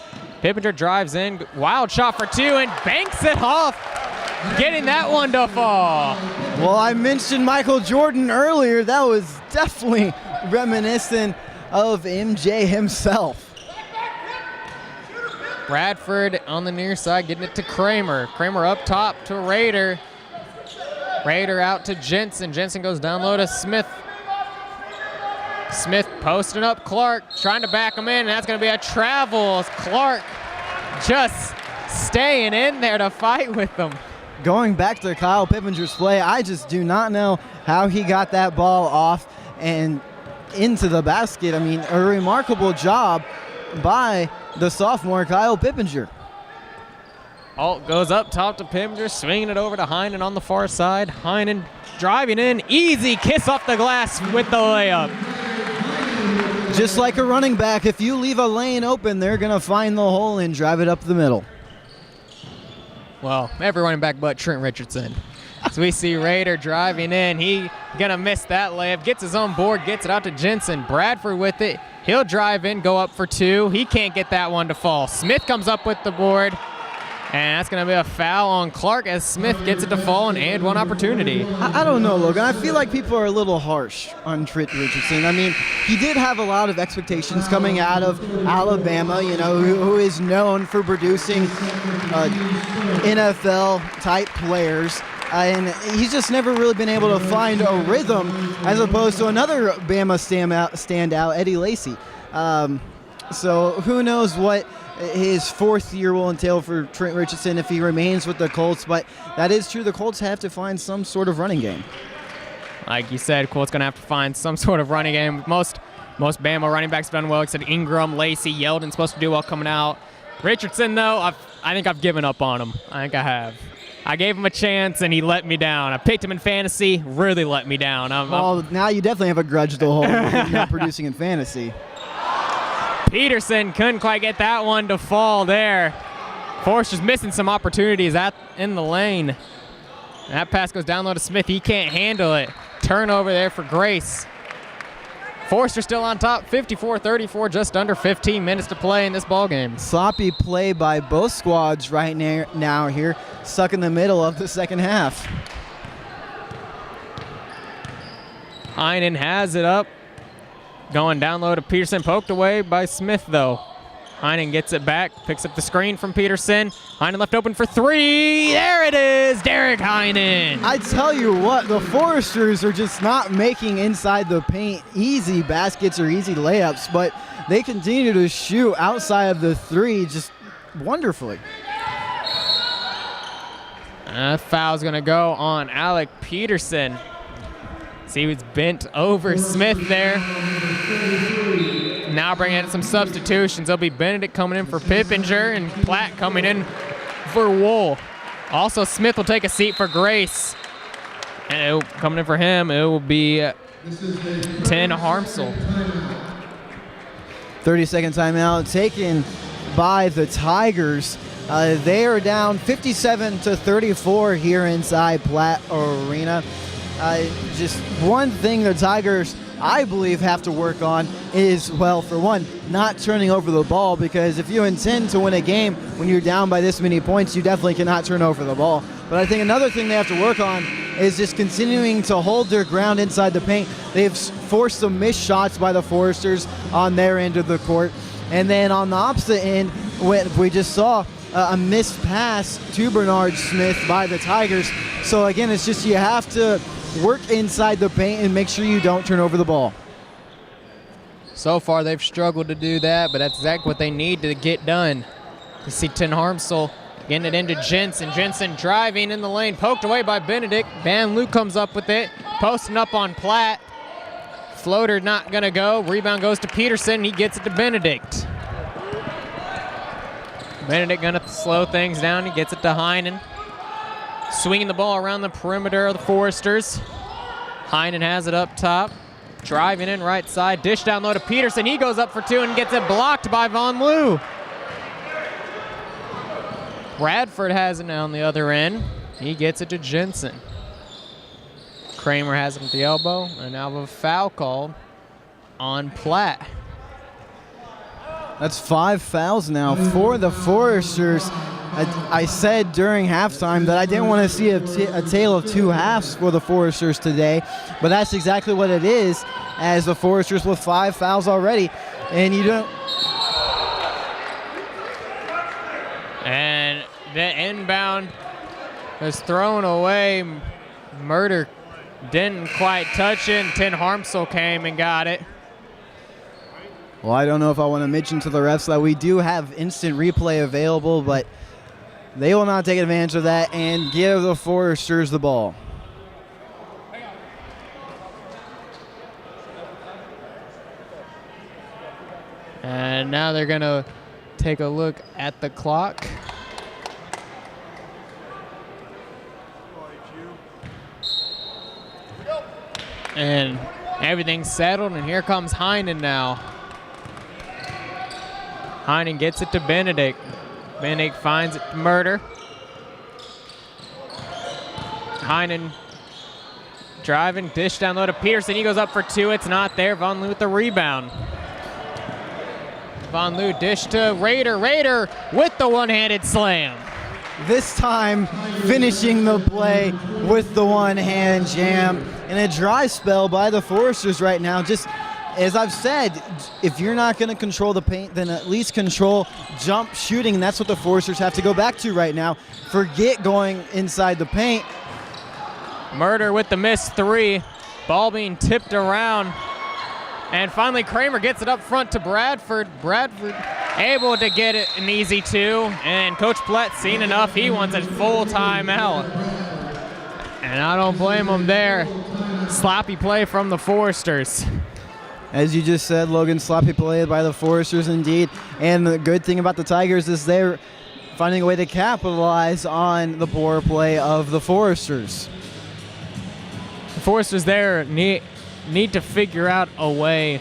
Pippinger drives in. Wild shot for two and banks it off. Getting that one to fall. Well, I mentioned Michael Jordan earlier. That was definitely reminiscent of MJ himself. Bradford on the near side getting it to Kramer. Kramer up top to Rader. Rader out to Jensen. Jensen goes down low to Smith. Smith posting up Clark, trying to back him in, and that's going to be a travel. Clark just staying in there to fight with them. Going back to Kyle Pippinger's play, I just do not know how he got that ball off and into the basket. I mean, a remarkable job by the sophomore Kyle Pippinger. Alt goes up top to Pippinger, swinging it over to Heinen on the far side. Heinen driving in, easy kiss off the glass with the layup. Just like a running back, if you leave a lane open, they're going to find the hole and drive it up the middle. Well, every running back but Trent Richardson. So we see Rader driving in. He going to miss that layup, gets his own board, gets it out to Jensen. Bradford with it. He'll drive in, go up for two. He can't get that one to fall. Smith comes up with the board. And that's going to be a foul on Clark as Smith gets it to fall and one opportunity. I don't know, Logan. I feel like people are a little harsh on Trent Richardson. I mean, he did have a lot of expectations coming out of Alabama, you know, who is known for producing NFL-type players. And he's just never really been able to find a rhythm as opposed to another Bama standout, Eddie Lacy. So who knows what his fourth year will entail for Trent Richardson if he remains with the Colts, but that is true. The Colts have to find some sort of running game. Like you said, Colts going to have to find some sort of running game. Most Bama running backs have done well, except Ingram, Lacey, Yeldon's supposed to do well coming out. Richardson, though, I think I've given up on him. I think I have. I gave him a chance, and he let me down. I picked him in fantasy, really let me down. Well, now you definitely have a grudge to hold not producing in fantasy. Peterson couldn't quite get that one to fall there. Forster's missing some opportunities in the lane. That pass goes down low to Smith. He can't handle it. Turnover there for Grace. Forster still on top, 54-34, just under 15 minutes to play in this ballgame. Sloppy play by both squads right now here, stuck in the middle of the second half. Heinen has it up. Going down low to Peterson, poked away by Smith, though. Heinen gets it back, picks up the screen from Peterson. Heinen left open for three. There it is, Derek Heinen. I tell you what, the Foresters are just not making inside the paint easy baskets or easy layups, but they continue to shoot outside of the three just wonderfully. Foul's going to go on Alec Peterson. See, he was bent over Smith there. Now bringing in some substitutions. There'll be Benedict coming in for Pippinger and Platt coming in for Wool. Also, Smith will take a seat for Grace. And coming in for him, it will be 10 Harmsel. 30-second timeout taken by the Tigers. They are down 57-34 here inside Platt Arena. Just one thing the Tigers, I believe, have to work on is, well, for one, not turning over the ball, because if you intend to win a game when you're down by this many points, you definitely cannot turn over the ball. But I think another thing they have to work on is just continuing to hold their ground inside the paint. They've forced some missed shots by the Foresters on their end of the court. And then on the opposite end, we just saw a missed pass to Bernard Smith by the Tigers. So again, it's just you have to work inside the paint and make sure you don't turn over the ball. So far, they've struggled to do that, but that's exactly what they need to get done. You see Ten Harmsel getting it into Jensen. Jensen driving in the lane, poked away by Benedict. Van Loo comes up with it, posting up on Platt. Floater not going to go. Rebound goes to Peterson. He gets it to Benedict. Benedict going to slow things down. He gets it to Heinen. Swinging the ball around the perimeter of the Foresters. Heinen has it up top. Driving in right side. Dish down low to Peterson. He goes up for two and gets it blocked by Von Loo. Bradford has it on the other end. He gets it to Jensen. Kramer has him at the elbow, and now a foul called on Platt. That's 5 fouls now for the Foresters. I said during halftime that I didn't want to see a tale of two halves for the Foresters today, but that's exactly what it is, as the Foresters with 5 fouls already, and you don't. And the inbound was thrown away. Murder didn't quite touch it, and Tin Harmsel came and got it. Well, I don't know if I want to mention to the refs that we do have instant replay available, but they will not take advantage of that and give the Foresters the ball. And now they're going to take a look at the clock. And everything's settled, and here comes Heinen now. Heinen gets it to Benedict. Benedict finds it to Murder. Heinen driving, dish down low to Peterson. He goes up for 2. It's not there. Von Loo with the rebound. Von Loo dish to Raider. Raider with the one-handed slam. This time finishing the play with the one-hand jam. And a dry spell by the Foresters right now. Just as I've said, if you're not going to control the paint, then at least control jump shooting. And that's what the Foresters have to go back to right now. Forget going inside the paint. Murder with the missed 3. Ball being tipped around. And finally Kramer gets it up front to Bradford. Bradford able to get it an easy 2. And Coach Platt's seen enough. He wants a full timeout. And I don't blame him there. Sloppy play from the Foresters. As you just said, Logan, sloppy play by the Foresters indeed. And the good thing about the Tigers is they're finding a way to capitalize on the poor play of the Foresters. The Foresters there need to figure out a way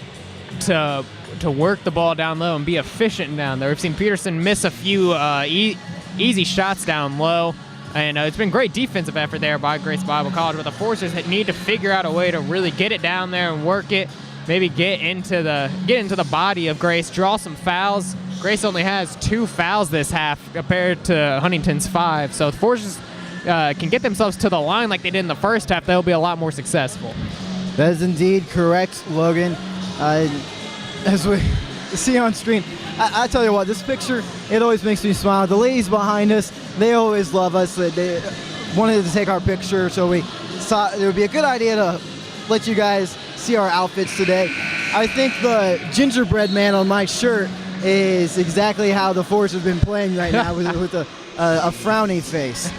to work the ball down low and be efficient down there. We've seen Peterson miss a few easy shots down low. And it's been great defensive effort there by Grace Bible College, but the Foresters need to figure out a way to really get it down there and work it. Maybe get into the body of Grace, draw some fouls. Grace only has 2 fouls this half compared to Huntington's 5. So if the Foresters can get themselves to the line like they did in the first half, they'll be a lot more successful. That is indeed correct, Logan. As we see on screen, I tell you what, this picture, it always makes me smile. The ladies behind us, they always love us. They wanted to take our picture, so we thought it would be a good idea to let you guys see our outfits today. I think the gingerbread man on my shirt is exactly how the Force has been playing right now with a frowny face.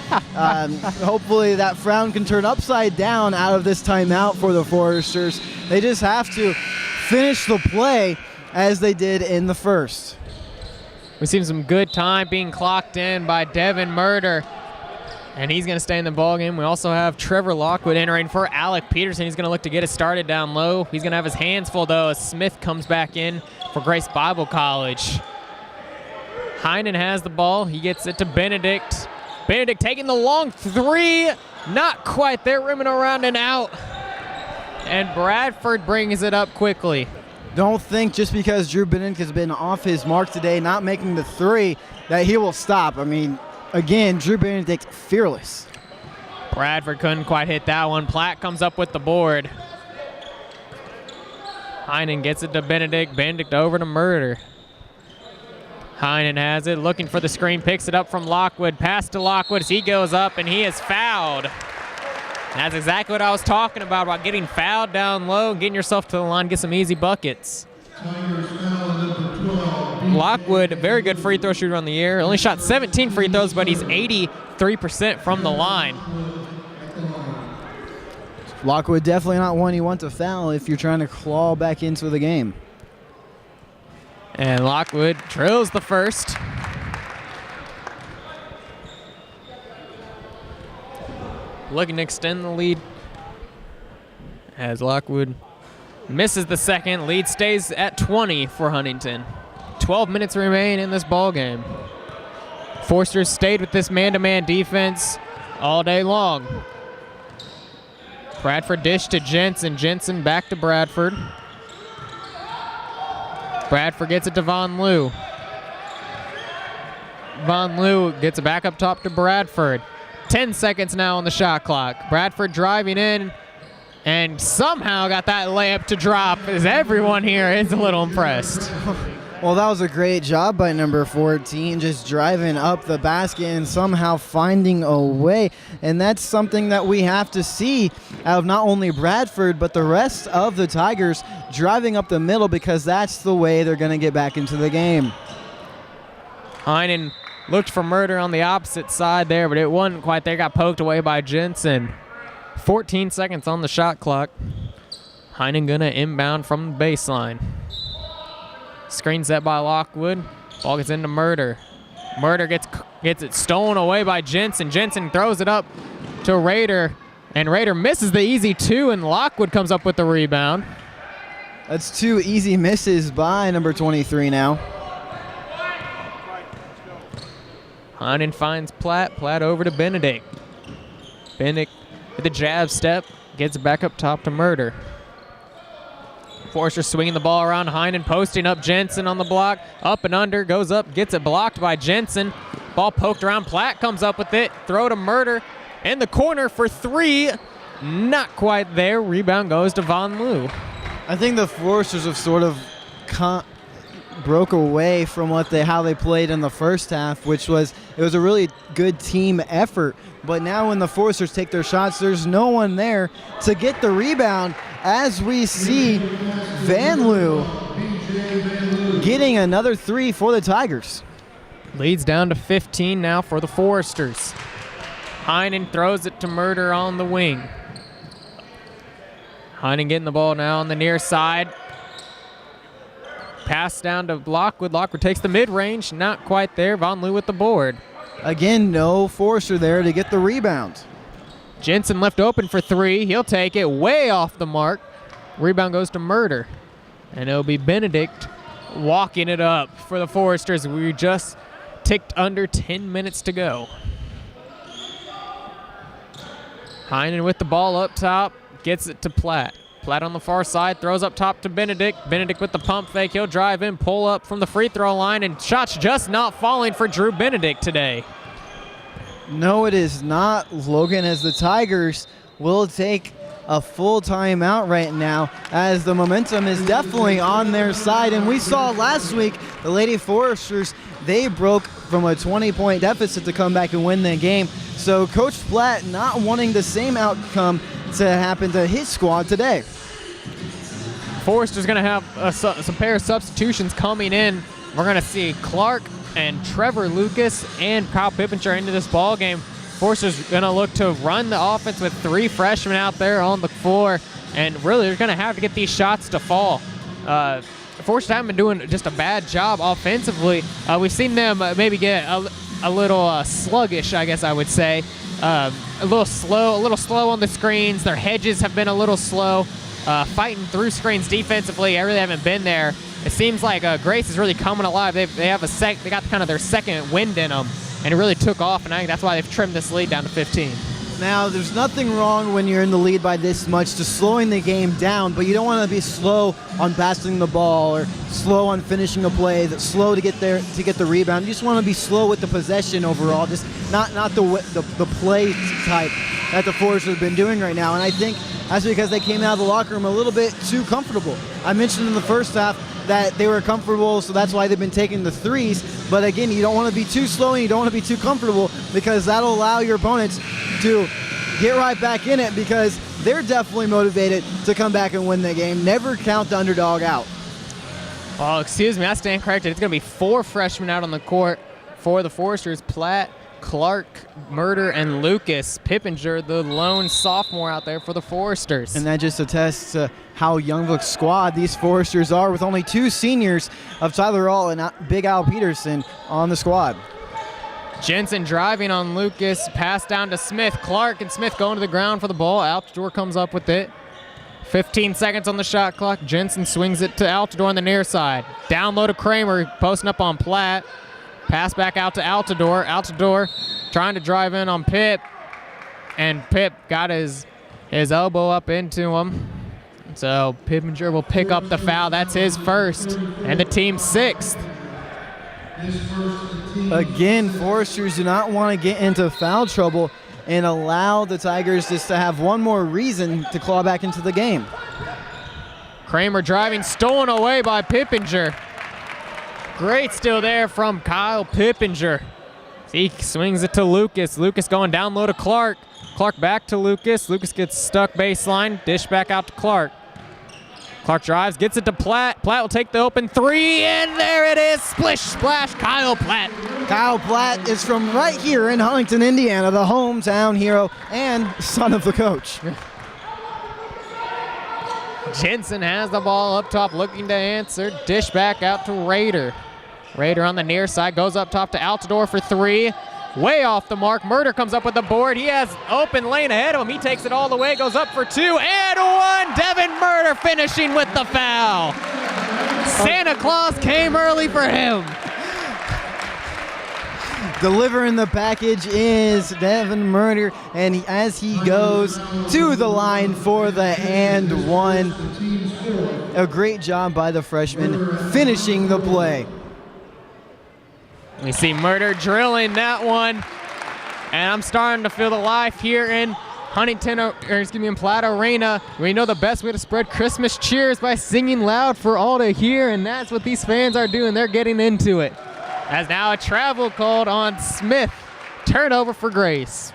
Hopefully that frown can turn upside down out of this timeout for the Foresters. They just have to finish the play as they did in the first. We've seen some good time being clocked in by Devin Murder, and he's going to stay in the ballgame. We also have Trevor Lockwood entering for Alec Peterson. He's going to look to get it started down low. He's going to have his hands full, though, as Smith comes back in for Grace Bible College. Heinen has the ball. He gets it to Benedict. Benedict taking the long 3. Not quite there, rimming around and out. And Bradford brings it up quickly. Don't think just because Drew Benedict has been off his mark today, not making the 3, that he will stop. I mean, again, Drew Benedict fearless. Bradford couldn't quite hit that one. Platt comes up with the board. Heinen gets it to Benedict. Benedict over to Murder. Heinen has it, looking for the screen, picks it up from Lockwood. Pass to Lockwood as he goes up, and he is fouled. That's exactly what I was talking about getting fouled down low, getting yourself to the line, get some easy buckets. Lockwood, very good free throw shooter on the year. Only shot 17 free throws, but he's 83% from the line. Lockwood definitely not one you want to foul if you're trying to claw back into the game. And Lockwood drills the first. Looking to extend the lead as Lockwood misses the second. Lead stays at 20 for Huntington. 12 minutes remain in this ball game. Foresters stayed with this man-to-man defense all day long. Bradford dish to Jensen. Jensen back to Bradford. Bradford gets it to Von Lou. Von Lou gets it back up top to Bradford. 10 seconds now on the shot clock. Bradford driving in and somehow got that layup to drop, as everyone here is a little impressed. Well, that was a great job by number 14, just driving up the basket and somehow finding a way. And that's something that we have to see out of not only Bradford, but the rest of the Tigers driving up the middle, because that's the way they're going to get back into the game. Heinen looked for Murder on the opposite side there, but it wasn't quite there. Got poked away by Jensen. 14 seconds on the shot clock. Heinen going to inbound from the baseline. Screen set by Lockwood. Ball gets into Murder. Murder gets it stolen away by Jensen. Jensen throws it up to Rader, and Rader misses the easy two, and Lockwood comes up with the rebound. That's 2 easy misses by number 23 now. Heinen finds Platt. Platt over to Benedict. Benedict with the jab step. Gets it back up top to Murder. Forster swinging the ball around. Heinen posting up Jensen on the block. Up and under. Goes up. Gets it blocked by Jensen. Ball poked around. Platt comes up with it. Throw to Murder. In the corner for 3. Not quite there. Rebound goes to Von Lou. I think the Forsters have sort of broke away from how they played in the first half, which was it was a really good team effort. But now when the Forsters take their shots, there's no one there to get the rebound, as we see Van Loo getting another 3 for the Tigers. Leads down to 15 now for the Foresters. Heinen throws it to Murder on the wing. Heinen getting the ball now on the near side. Pass down to Lockwood. Lockwood takes the mid-range. Not quite there. Von Loo with the board. Again, no Forster there to get the rebound. Jensen left open for 3. He'll take it way off the mark. Rebound goes to Murder. And it'll be Benedict walking it up for the Foresters. We just ticked under 10 minutes to go. Heinen with the ball up top. Gets it to Platt. Platt on the far side, throws up top to Benedict. Benedict with the pump fake. He'll drive in, pull up from the free throw line, and shots just not falling for Drew Benedict today. No, it is not, Logan, as the Tigers will take a full timeout right now, as the momentum is definitely on their side. And we saw last week the Lady Foresters, they broke from a 20-point deficit to come back and win the game. So Coach Platt not wanting the same outcome to happen to his squad today. Forrester's going to have some pair of substitutions coming in. We're going to see Clark and Trevor Lucas and Kyle Pippinger into this ball game. Forrester's going to look to run the offense with 3 freshmen out there on the floor, and really they're going to have to get these shots to fall. Forrester haven't been doing just a bad job offensively. We've seen them maybe get a little sluggish, I guess I would say. A little slow on the screens. Their hedges have been a little slow. Fighting through screens defensively, I really haven't been there. It seems like Grace is really coming alive. They got kind of their second wind in them, and it really took off, and I think that's why they've trimmed this lead down to 15. Now, there's nothing wrong when you're in the lead by this much to slowing the game down, but you don't want to be slow on passing the ball or slow on finishing a play, slow to get there to get the rebound. You just want to be slow with the possession overall, just not the play type that the Foresters have been doing right now. And I think that's because they came out of the locker room a little bit too comfortable. I mentioned in the first half that they were comfortable, so that's why they've been taking the threes. But again, you don't want to be too slow and you don't want to be too comfortable, because that'll allow your opponents to get right back in it, because they're definitely motivated to come back and win the game. Never count the underdog out. Oh, excuse me, I stand corrected. It's going to be 4 freshmen out on the court for the Foresters. Platt, Clark, Murder, and Lucas. Pippinger, the lone sophomore out there for the Foresters. And that just attests to how young of a squad these Foresters are, with only 2 seniors of Tyler All and Big Al Peterson on the squad. Jensen driving on Lucas, pass down to Smith. Clark and Smith going to the ground for the ball. Altidore comes up with it. 15 seconds on the shot clock. Jensen swings it to Altidore on the near side. Down low to Kramer, posting up on Platt. Pass back out to Altidore. Altidore trying to drive in on Pip. And Pip got his his elbow up into him. So Pippinger will pick up the foul. That's his first, and the team's 6th. Again, Foresters do not want to get into foul trouble and allow the Tigers just to have one more reason to claw back into the game. Kramer driving, stolen away by Pippinger. Great steal there from Kyle Pippinger. He swings it to Lucas. Lucas going down low to Clark. Clark back to Lucas. Lucas gets stuck baseline. Dish back out to Clark. Clark drives, gets it to Platt. Platt will take the open 3, and there it is. Splish, splash, Kyle Platt. Kyle Platt is from right here in Huntington, Indiana, the hometown hero and son of the coach. Jensen has the ball up top, looking to answer. Dish back out to Rader. Rader on the near side, goes up top to Altidore for 3. Way off the mark. Murder comes up with the board. He has open lane ahead of him. He takes it all the way, goes up for 2 and 1. Devin Murder finishing with the foul. Santa Claus came early for him. Delivering the package is Devin Murder, and as he goes to the line for the and 1. A great job by the freshman finishing the play. We see Murder drilling that one, and I'm starting to feel the life here in in Platt Arena. We know the best way to spread Christmas cheer is by singing loud for all to hear, and that's what these fans are doing. They're getting into it. As now a travel called on Smith. Turnover for Grace.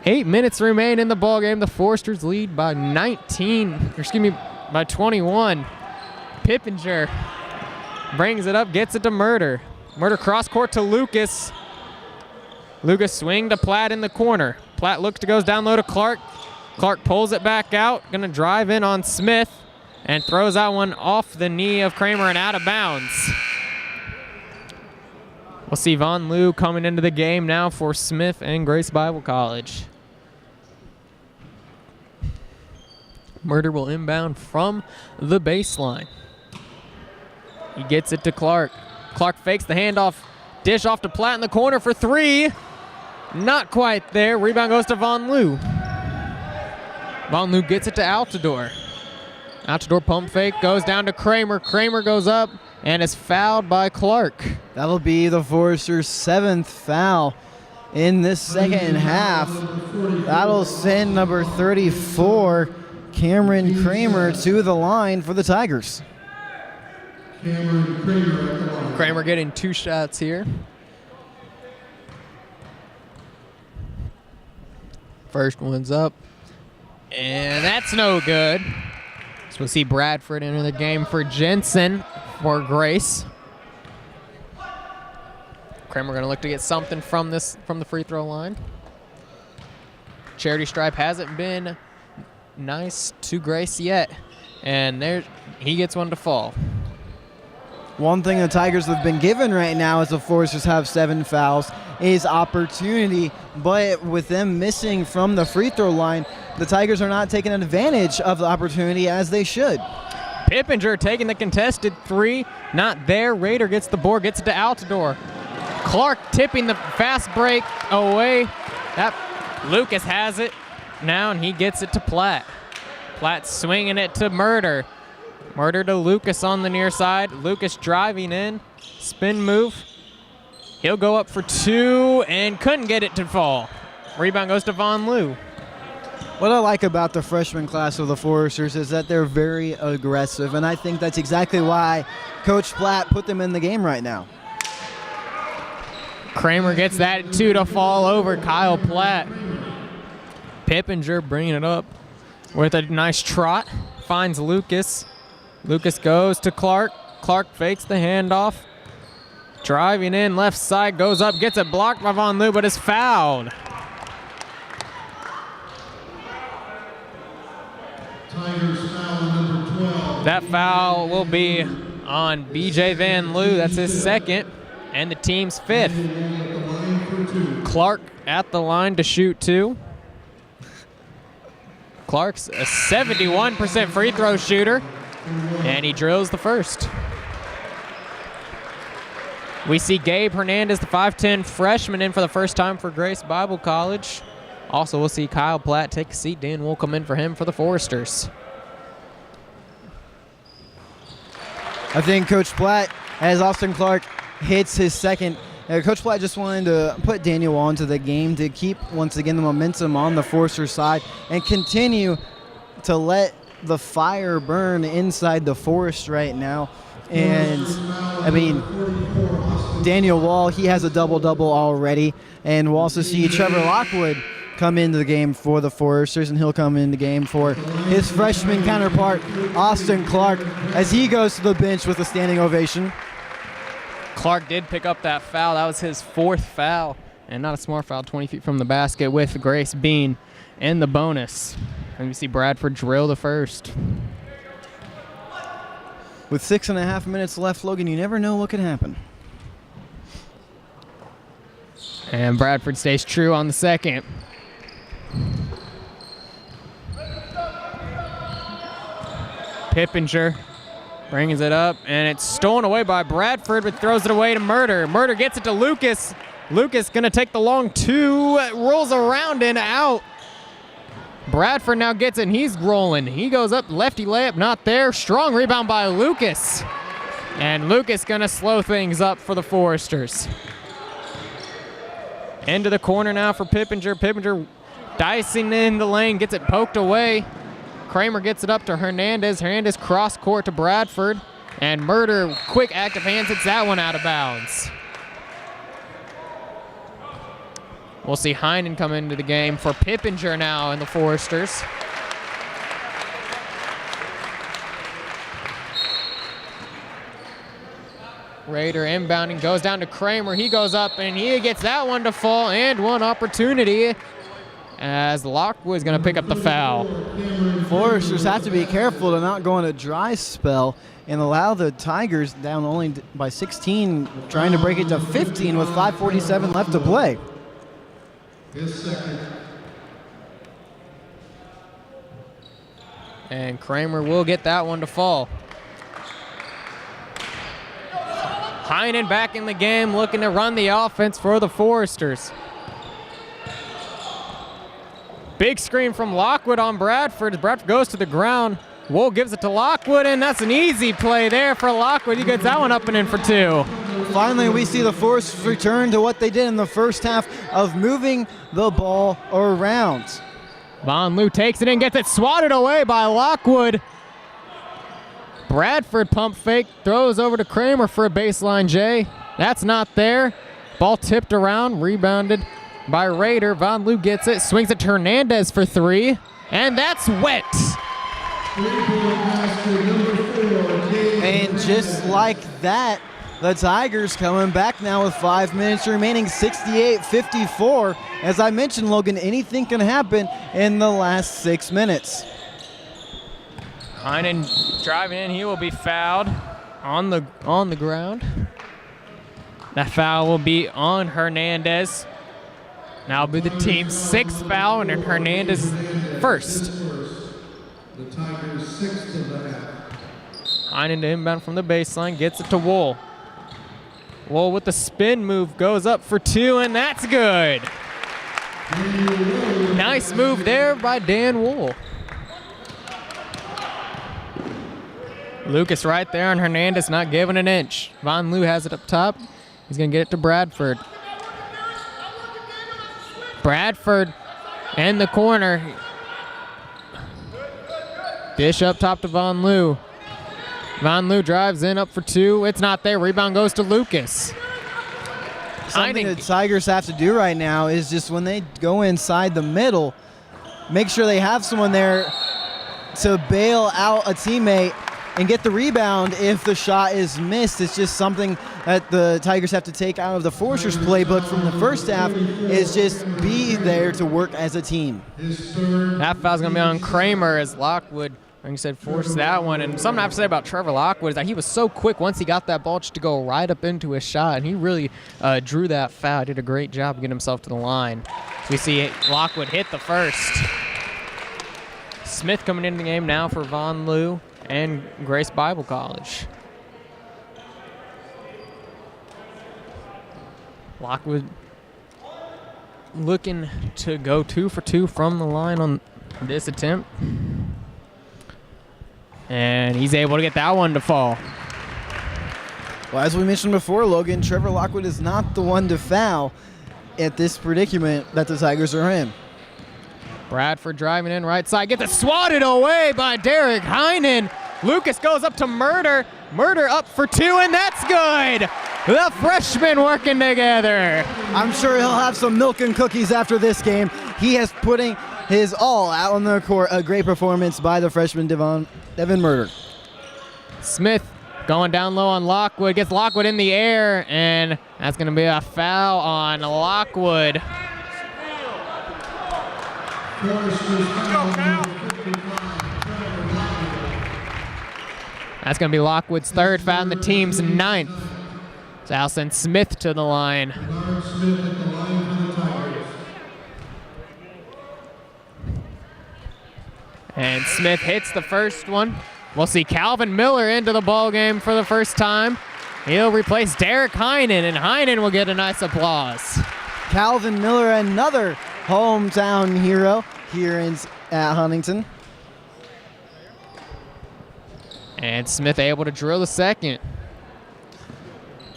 8 minutes remain in the ballgame. The Foresters lead by 21. Pippinger brings it up, gets it to Murder. Murder cross court to Lucas. Lucas swing to Platt in the corner. Platt looks to goes down low to Clark. Clark pulls it back out, gonna drive in on Smith and throws that one off the knee of Kramer and out of bounds. We'll see Von Lou coming into the game now for Smith and Grace Bible College. Murder will inbound from the baseline. He gets it to Clark. Clark fakes the handoff. Dish off to Platt in the corner for 3. Not quite there. Rebound goes to Von Lou. Von Lou gets it to Altidore. Altidore pump fake, goes down to Kramer. Kramer goes up and is fouled by Clark. That'll be the Foresters' 7th foul in this second half. That'll send number 34, Cameron Kramer, to the line for the Tigers. Kramer getting 2 shots here. First one's up, and that's no good. So we'll see Bradford enter the game for Jensen for Grace. Kramer gonna look to get something from the free throw line. Charity stripe hasn't been nice to Grace yet, and there he gets one to fall. One thing the Tigers have been given right now, as the Foresters have 7 fouls, is opportunity. But with them missing from the free throw line, the Tigers are not taking advantage of the opportunity as they should. Pippinger taking the contested 3. Not there. Rader gets the board, gets it to Altidore. Clark tipping the fast break away. Lucas has it now, and he gets it to Platt. Platt swinging it to Murder. Murder to Lucas on the near side. Lucas driving in. Spin move. He'll go up for 2 and couldn't get it to fall. Rebound goes to Von Lou. What I like about the freshman class of the Foresters is that they're very aggressive, and I think that's exactly why Coach Platt put them in the game right now. Kramer gets that 2 to fall over Kyle Platt. Pippinger bringing it up with a nice trot. Finds Lucas. Lucas goes to Clark. Clark fakes the handoff. Driving in, left side, goes up, gets it blocked by Von Lou, but is fouled. Tigers foul number 12. That foul will be on BJ Van Loo. That's his 2nd, and the team's 5th. Clark at the line to shoot 2. Clark's a 71% free throw shooter, and he drills the first. We see Gabe Hernandez, the 5'10 freshman, in for the first time for Grace Bible College. Also, we'll see Kyle Platt take a seat. Dan will come in for him for the Foresters. I think Coach Platt, as Austin Clark hits his second, Coach Platt just wanted to put Daniel Wall into the game to keep, once again, the momentum on the Forester side and continue to let the fire burn inside the Forest right now. And, I mean, Daniel Wall, he has a double-double already. And we'll also see Trevor Lockwood come into the game for the Foresters, and he'll come in the game for his freshman counterpart, Austin Clark, as he goes to the bench with a standing ovation. Clark did pick up that foul. That was his 4th foul, and not a smart foul, 20 feet from the basket with Grace Bean in the bonus. And we see Bradford drill the first. With 6.5 minutes left, Logan, you never know what could happen. And Bradford stays true on the second. Pippinger brings it up, and it's stolen away by Bradford, but throws it away to Murder. Murder gets it to Lucas. Lucas going to take the long 2, rolls around and out. Bradford now gets it, and he's rolling. He goes up, lefty layup, not there. Strong rebound by Lucas. And Lucas going to slow things up for the Foresters. Into the corner now for Pippinger. Pippinger dicing in the lane, gets it poked away. Kramer gets it up to Hernandez. Hernandez cross court to Bradford. And Murder, quick active hands, hits that one out of bounds. We'll see Heinen come into the game for Pippinger now in the Foresters. Raider inbounding, goes down to Kramer. He goes up and he gets that one to fall, and one opportunity as Lockwood's going to pick up the foul. Foresters have to be careful to not go on a dry spell and allow the Tigers down only by 16, trying to break it to 15 with 5:47 left to play. His second. And Kramer will get that one to fall. Heinen back in the game, looking to run the offense for the Foresters. Big screen from Lockwood on Bradford. Bradford goes to the ground. Wool gives it to Lockwood, and that's an easy play there for Lockwood. He gets that one up and in for 2. Finally, we see the Foresters return to what they did in the first half of moving the ball around. Von Loo takes it and gets it swatted away by Lockwood. Bradford pump fake, throws over to Kramer for a baseline J. That's not there. Ball tipped around, rebounded by Raider. Von Loo gets it, swings it to Hernandez for 3, and that's wet. And just like that, the Tigers coming back now with 5 minutes remaining, 68-54. As I mentioned, Logan, anything can happen in the last 6 minutes. Heinen driving in, he will be fouled on the ground. That foul will be on Hernandez. Now will be the team's 6th foul, and Hernandez first. The Tigers' 6th of the half. Heinen to inbound from the baseline, gets it to Wool. Wool with the spin move, goes up for 2, and that's good. Nice move there by Dan Wool. Lucas right there, and Hernandez not giving an inch. Von Loo has it up top. He's going to get it to Bradford. Bradford in the corner. Dish up top to Von Loo. Von Loo drives in, up for 2. It's not there. Rebound goes to Lucas. Something the Tigers have to do right now is just when they go inside the middle, make sure they have someone there to bail out a teammate and get the rebound if the shot is missed. It's just something that the Tigers have to take out of the Foresters playbook from the first half, is just be there to work as a team. That foul's going to be on Kramer as Lockwood, like I said, forced that one. And something I have to say about Trevor Lockwood is that he was so quick once he got that ball just to go right up into his shot, and he really drew that foul. Did a great job getting himself to the line. So we see Lockwood hit the first. Smith coming into the game now for Von Loo and Grace Bible College. Lockwood looking to go 2 for 2 from the line on this attempt. And he's able to get that one to fall. Well, as we mentioned before, Logan, Trevor Lockwood is not the one to foul at this predicament that the Tigers are in. Bradford driving in right side, gets it swatted away by Derek Heinen. Lucas goes up to Murder. Murder up for 2, and that's good. The freshmen working together. I'm sure he'll have some milk and cookies after this game. He is putting his all out on the court. A great performance by the freshman Devin Murder. Smith going down low on Lockwood, gets Lockwood in the air, and that's going to be a foul on Lockwood. That's going to be Lockwood's 3rd foul and the team's 9th. So I'll send Smith to the line. And Smith hits the first one. We'll see Calvin Miller into the ball game for the first time. He'll replace Derek Heinen, and Heinen will get a nice applause. Calvin Miller, another hometown hero here at Huntington. And Smith able to drill the second.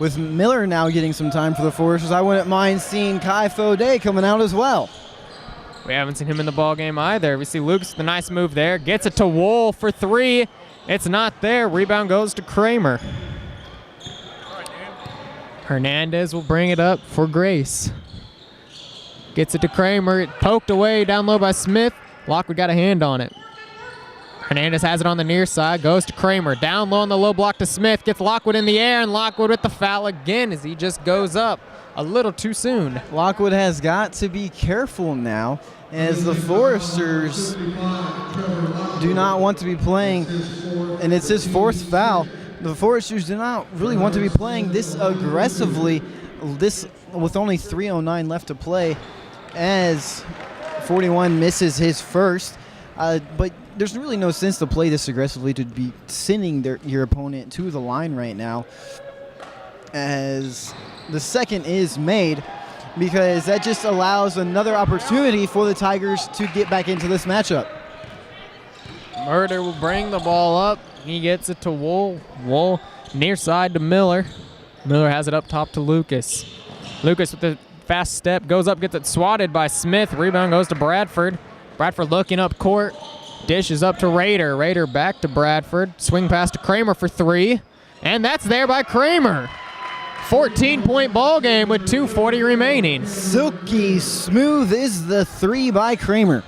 With Miller now getting some time for the Foresters, I wouldn't mind seeing Kai Fode coming out as well. We haven't seen him in the ball game either. We see Lucas with a nice move there. Gets it to Wool for 3. It's not there. Rebound goes to Kramer. Hernandez will bring it up for Grace. Gets it to Kramer. It poked away down low by Smith. Lockwood got a hand on it. Hernandez has it on the near side. Goes to Kramer. Down low on the low block to Smith. Gets Lockwood in the air, and Lockwood with the foul again as he just goes up a little too soon. Lockwood has got to be careful now as the Foresters do not want to be playing, and it's his 4th foul. The Foresters do not really want to be playing this aggressively, this with only 3:09 left to play, as 41 misses his first. But there's really no sense to play this aggressively, to be sending your opponent to the line right now, as the second is made, because that just allows another opportunity for the Tigers to get back into this matchup. Murder will bring the ball up. He gets it to Wool. Wool near side to Miller. Miller has it up top to Lucas. Lucas with the fast step goes up, gets it swatted by Smith. Rebound goes to Bradford. Bradford looking up court. Dishes up to Rader. Rader back to Bradford. Swing pass to Kramer for 3. And that's there by Kramer. 14-point ball game with 2:40 remaining. Silky smooth is the 3 by Kramer.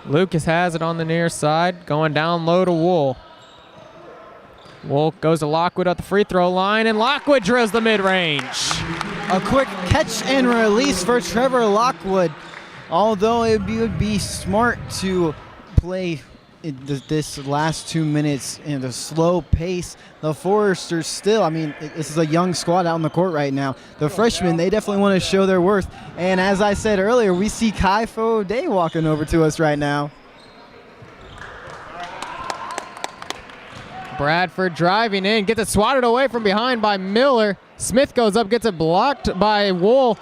Lucas has it on the near side, going down low to Wool. Wool goes to Lockwood at the free throw line, and Lockwood drills the mid-range. A quick catch and release for Trevor Lockwood. Although it would be smart to play this last 2 minutes in the slow pace, the Foresters still, this is a young squad out on the court right now. The freshmen, they definitely want to show their worth. And as I said earlier, we see Kai Fode walking over to us right now. Bradford driving in, gets it swatted away from behind by Miller. Smith goes up, gets it blocked by Wool.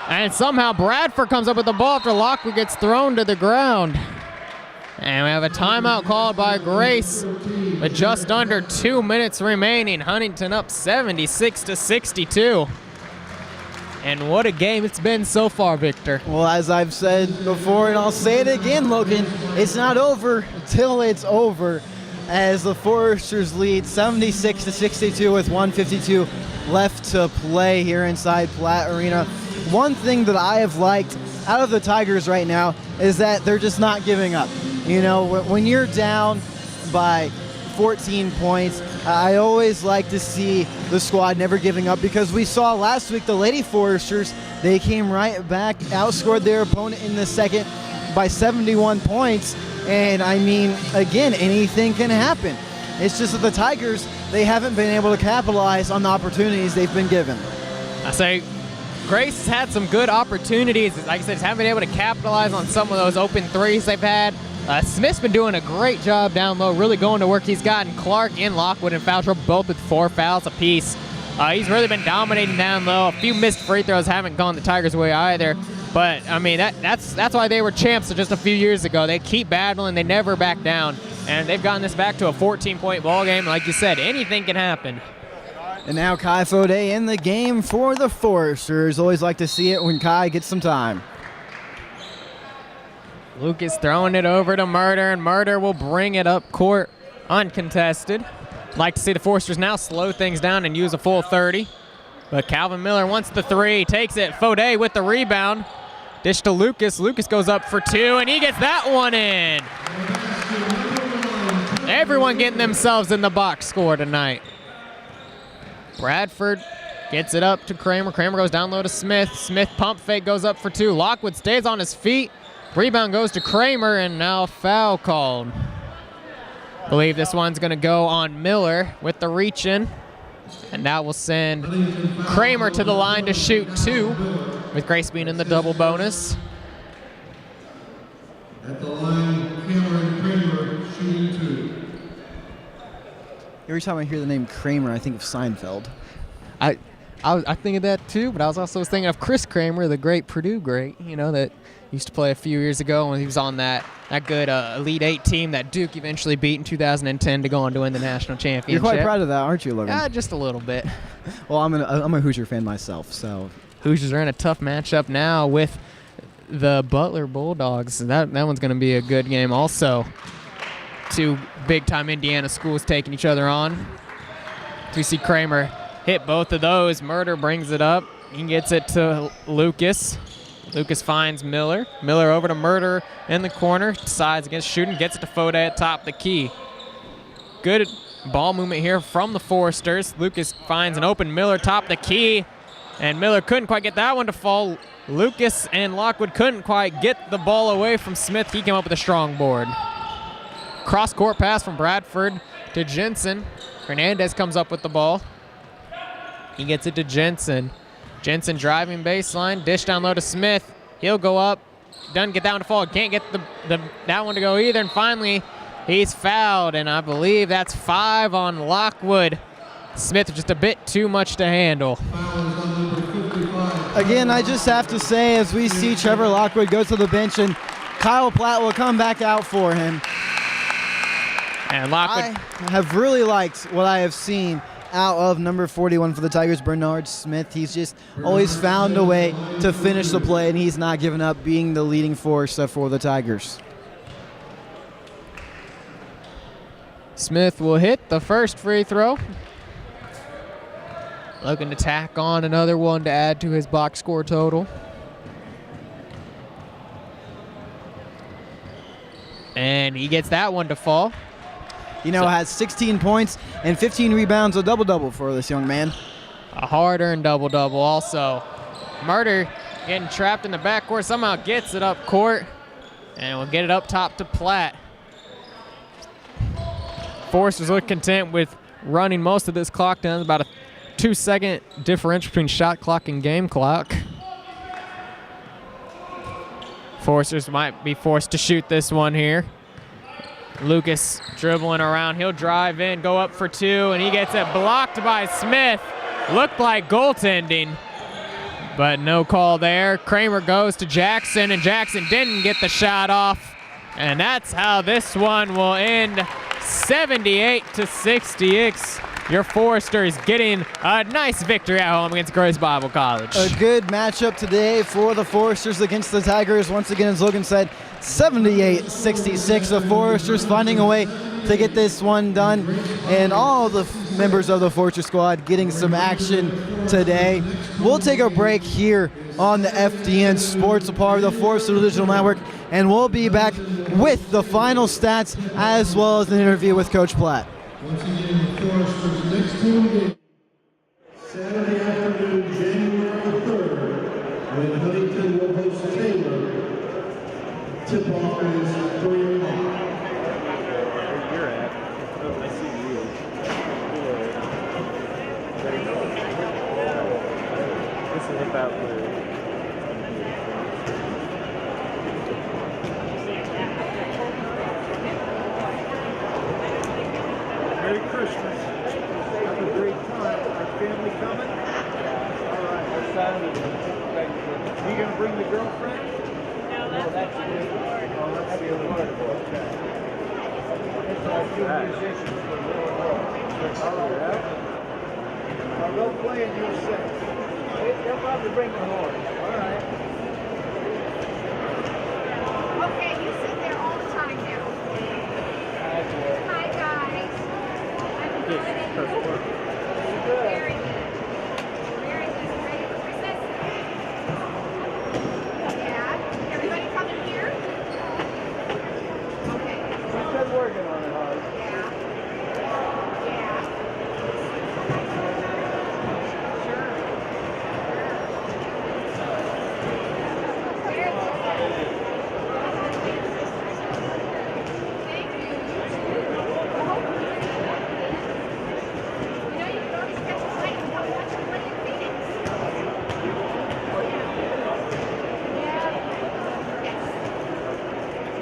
And somehow Bradford comes up with the ball after Lockwood gets thrown to the ground. And we have a timeout called by Grace with just under 2 minutes remaining. Huntington up 76-62. And what a game it's been so far, Victor. Well, as I've said before, and I'll say it again, Logan, it's not over till it's over, as the Foresters lead 76-62 with 1:52 left to play here inside Platt Arena. One thing that I have liked out of the Tigers right now is that they're just not giving up. You know, when you're down by 14 points, I always like to see the squad never giving up, because we saw last week the Lady Foresters, they came right back, outscored their opponent in the second by 71 points. And again, anything can happen. It's just that the Tigers, they haven't been able to capitalize on the opportunities they've been given. I say Grace has had some good opportunities. Like I said, haven't been able to capitalize on some of those open threes they've had. Smith's been doing a great job down low, really going to work. He's gotten Clark and Lockwood in foul trouble, both with 4 fouls apiece. He's really been dominating down low. A few missed free throws haven't gone the Tigers' way either. But, I mean, that's why they were champs just a few years ago. They keep battling. They never back down. And they've gotten this back to a 14-point ball game. Like you said, anything can happen. And now Kai Fode in the game for the Foresters. Always like to see it when Kai gets some time. Lucas throwing it over to Murder, and Murder will bring it up court uncontested. Like to see the Foresters now slow things down and use a full 30. But Calvin Miller wants the three, takes it. Fode with the rebound. Dish to Lucas. Lucas goes up for two, and he gets that one in. Everyone getting themselves in the box score tonight. Bradford gets it up to Kramer. Kramer goes down low to Smith. Smith pump fake goes up for two. Lockwood stays on his feet. Rebound goes to Kramer, and now a foul called. Believe this one's going to go on Miller with the reach in. And that will send Kramer to the line to shoot two, with Grace being in the double bonus. At the line, Cameron Kramer shooting two. Every time I hear the name Kramer, I think of Seinfeld. I think of that too, but I was also thinking of Chris Kramer, the great Purdue great, that used to play a few years ago when he was on that good Elite Eight team that Duke eventually beat in 2010 to go on to win the national championship. You're quite proud of that, aren't you, Logan? Yeah, just a little bit. Well, I'm a Hoosier fan myself, so. Hoosiers are in a tough matchup now with the Butler Bulldogs. That one's going to be a good game also. Two big-time Indiana schools taking each other on. We see Kramer hit both of those. Murder brings it up. He gets it to Lucas. Lucas finds Miller. Miller over to Murder in the corner. Decides against shooting. Gets it to Fode at top of the key. Good ball movement here from the Foresters. Lucas finds an open Miller top of the key. And Miller couldn't quite get that one to fall. Lucas and Lockwood couldn't quite get the ball away from Smith. He came up with a strong board. Cross-court pass from Bradford to Jensen. Hernandez comes up with the ball. He gets it to Jensen. Jensen driving baseline. Dish down low to Smith. He'll go up. Doesn't get that one to fall. Can't get that one to go either. And finally, he's fouled. And I believe that's 5 on Lockwood. Smith just a bit too much to handle. Again, I just have to say, as we see Trevor Lockwood go to the bench, and Kyle Platt will come back out for him. And Lockwood. I have really liked what I have seen out of number 41 for the Tigers, Bernard Smith. He's just always found a way to finish the play, and he's not given up being the leading force for the Tigers. Smith will hit the first free throw. Looking to tack on another one to add to his box score total. And he gets that one to fall. Has 16 points and 15 rebounds, a double-double for this young man. A hard-earned double-double also. Murder getting trapped in the backcourt, somehow gets it up court, and will get it up top to Platt. Foresters look content with running most of this clock down. About a 2-second differential between shot clock and game clock. Foresters might be forced to shoot this one here. Lucas dribbling around. He'll drive in, go up for two, and he gets it blocked by Smith. Looked like goaltending, but no call there. Kramer goes to Jackson, and Jackson didn't get the shot off. And that's how this one will end 78-66. Your Foresters getting a nice victory at home against Grace Bible College. A good matchup today for the Foresters against the Tigers. Once again, as Logan said, 78-66. The Foresters finding a way to get this one done. And all the members of the Forester squad getting some action today. We'll take a break here on the FDN Sports, a part of the Forester Digital Network. And we'll be back with the final stats as well as an interview with Coach Platt. Once again, the Foresters' next home game, Saturday afternoon, January 3rd, when Huntington will host Taylor. Tip-off is 3 o'clock. You're at. Oh, I see you. This is about Merry Christmas. Have a great time. Our family comes. You gonna bring the girlfriend? No, that's the Lord. Oh, that's the Lord. Okay. It's like two musicians for little girls. All right. Now go play and you'll sing. They'll probably bring the horn. All right. Okay, you sit there all the time now. Hi, guys. Very good. Very good. Very good. Ready for Christmas? Yeah. Everybody coming here? Okay. She's been working on it hard. Yeah.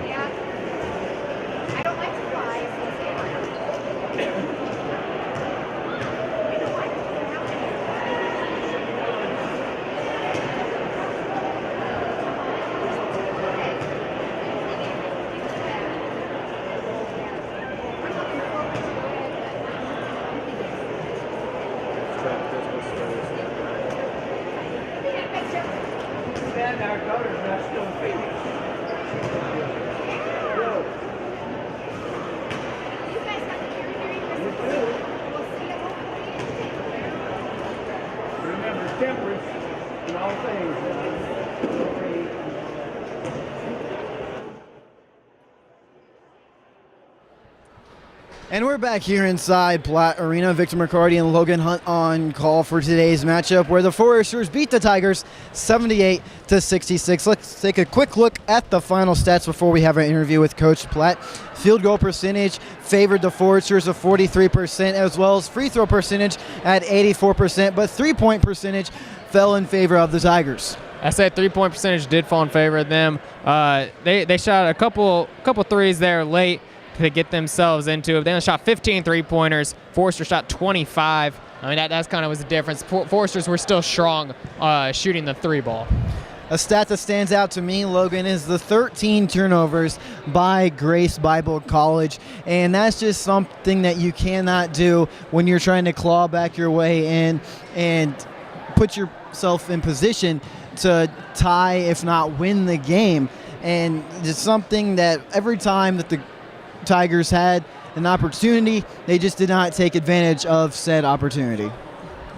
Yeah. I don't like to fly. And our daughter's not still Phoenix. Remember temperance in all things. And we're back here inside Platt Arena. Victor McCarty and Logan Hunt on call for today's matchup, where the Foresters beat the Tigers 78-66. Let's take a quick look at the final stats before we have our interview with Coach Platt. Field goal percentage favored the Foresters of 43%, as well as free throw percentage at 84%, but three-point percentage fell in favor of the Tigers. I said three-point percentage did fall in favor of them. They shot a couple threes there late to get themselves into it. They only shot 15 three-pointers. Forester shot 25. I mean, that's kind of was the difference. Foresters were still strong shooting the three ball. A stat that stands out to me, Logan, is the 13 turnovers by Grace Bible College. And that's just something that you cannot do when you're trying to claw back your way in and put yourself in position to tie, if not win the game. And it's something that every time that the Tigers had an opportunity, they just did not take advantage of said opportunity.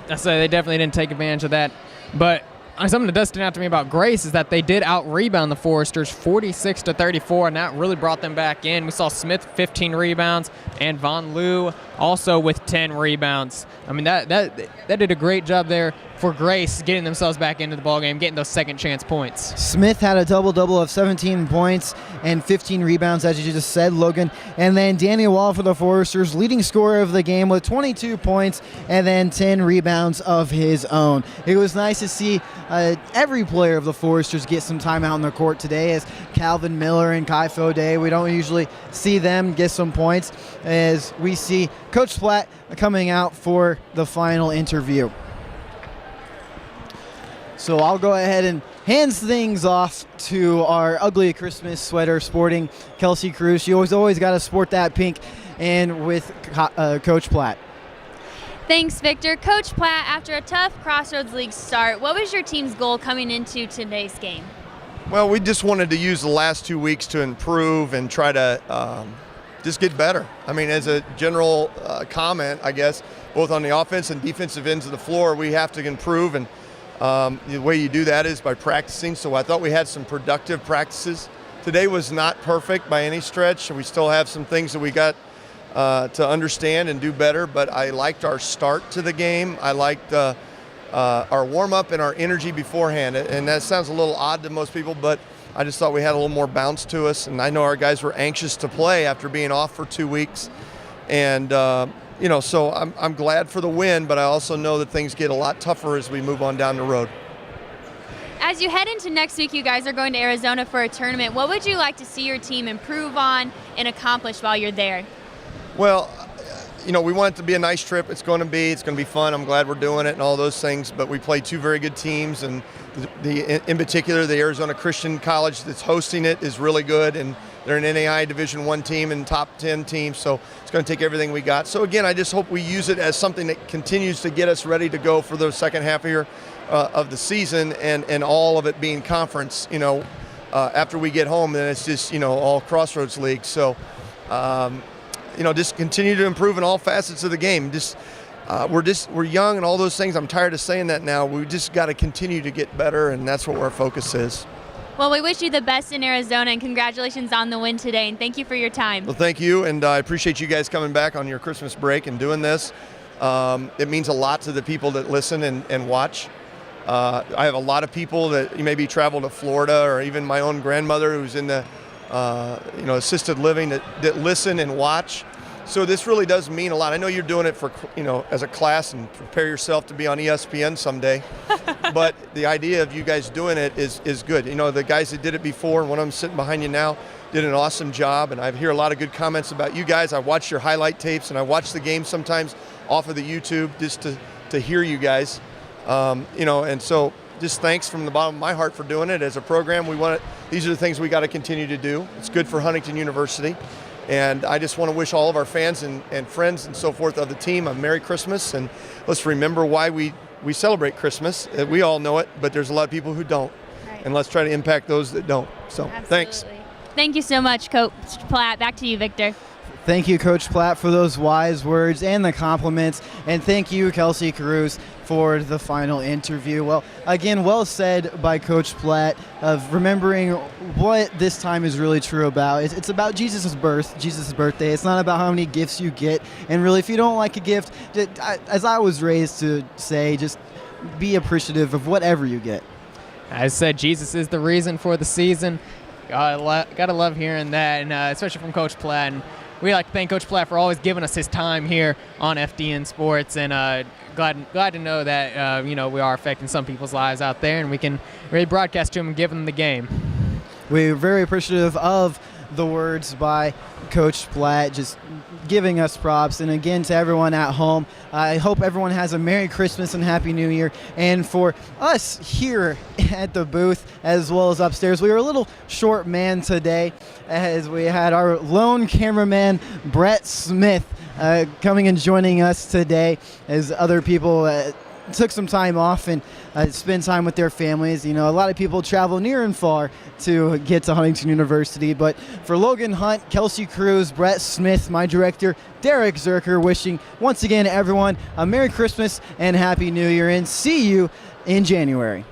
I say they definitely didn't take advantage of that. But something that does stand out to me about Grace is that they did out-rebound the Foresters 46-34, and that really brought them back in. We saw Smith 15 rebounds and Von Loo also with 10 rebounds. I mean, that did a great job there for Grace getting themselves back into the ballgame, getting those second chance points. Smith had a double-double of 17 points and 15 rebounds, as you just said, Logan. And then Danny Wall for the Foresters, leading scorer of the game with 22 points and then 10 rebounds of his own. It was nice to see every player of the Foresters get some time out on the court today, as Calvin Miller and Kai Fode, we don't usually see them get some points, as we see Coach Platt coming out for the final interview. So I'll go ahead and hands things off to our ugly Christmas sweater sporting Kelsey Cruz. She always got to sport that pink, and with Coach Platt. Thanks, Victor. Coach Platt, after a tough Crossroads League start, what was your team's goal coming into today's game? Well, we just wanted to use the last 2 weeks to improve and try to just get better. I mean, as a general comment, I guess, both on the offense and defensive ends of the floor, we have to improve, and the way you do that is by practicing. So I thought we had some productive practices. Today was not perfect by any stretch. We still have some things that we got to understand and do better, but I liked our start to the game. I liked our warm-up and our energy beforehand, and that sounds a little odd to most people, but I just thought we had a little more bounce to us, and I know our guys were anxious to play after being off for 2 weeks, and so I'm glad for the win, but I also know that things get a lot tougher as we move on down the road. As you head into next week, you guys are going to Arizona for a tournament. What would you like to see your team improve on and accomplish while you're there? Well, we want it to be a nice trip. It's going to be fun. I'm glad we're doing it and all those things. But we play two very good teams, and in particular, the Arizona Christian College that's hosting it is really good, and they're an NAI Division I team and top 10 team. So it's going to take everything we got. So again, I just hope we use it as something that continues to get us ready to go for the second half of the season, and all of it being conference. After we get home, then it's just all Crossroads League. So. Just continue to improve in all facets of the game. We're young and all those things. I'm tired of saying that now. We just got to continue to get better, and that's what our focus is. Well, we wish you the best in Arizona, and congratulations on the win today, and thank you for your time. Well, thank you, and I appreciate you guys coming back on your Christmas break and doing this. It means a lot to the people that listen and watch. I have a lot of people that maybe travel to Florida, or even my own grandmother who's in the assisted living that listen and watch. So this really does mean a lot. I know you're doing it for, as a class and prepare yourself to be on ESPN someday. But the idea of you guys doing it is good. The guys that did it before, and one of them sitting behind you now, did an awesome job. And I hear a lot of good comments about you guys. I watch your highlight tapes, and I watch the game sometimes off of the YouTube just to hear you guys. And so just thanks from the bottom of my heart for doing it as a program. These are the things we got to continue to do. It's good for Huntington University. And I just want to wish all of our fans and friends and so forth of the team a Merry Christmas. And let's remember why we celebrate Christmas. We all know it, but there's a lot of people who don't. Right. And let's try to impact those that don't. So Absolutely. Thanks. Thank you so much, Coach Platt. Back to you, Victor. Thank you, Coach Platt, for those wise words and the compliments. And thank you, Kelsey Cruz, for the final interview. Well, again, well said by Coach Platt of remembering what this time is really true about. It's about Jesus' birthday. It's not about how many gifts you get. And really, if you don't like a gift, as I was raised to say, just be appreciative of whatever you get. As said, Jesus is the reason for the season. Gotta love hearing that, and especially from Coach Platt. And we like to thank Coach Platt for always giving us his time here on FDN Sports, and glad to know that we are affecting some people's lives out there, and we can really broadcast to them and give them the game. We're very appreciative of the words by Coach Platt, just giving us props. And again, to everyone at home, I hope everyone has a Merry Christmas and Happy New Year. And for us here at the booth, as well as upstairs, we were a little short man today, as we had our lone cameraman, Brett Smith, coming and joining us today, as other people took some time off and spend time with their families. A lot of people travel near and far to get to Huntington University. But for Logan Hunt, Kelsey Cruz, Brett Smith, my director, Derek Zerker, wishing once again everyone a Merry Christmas and Happy New Year, and see you in January.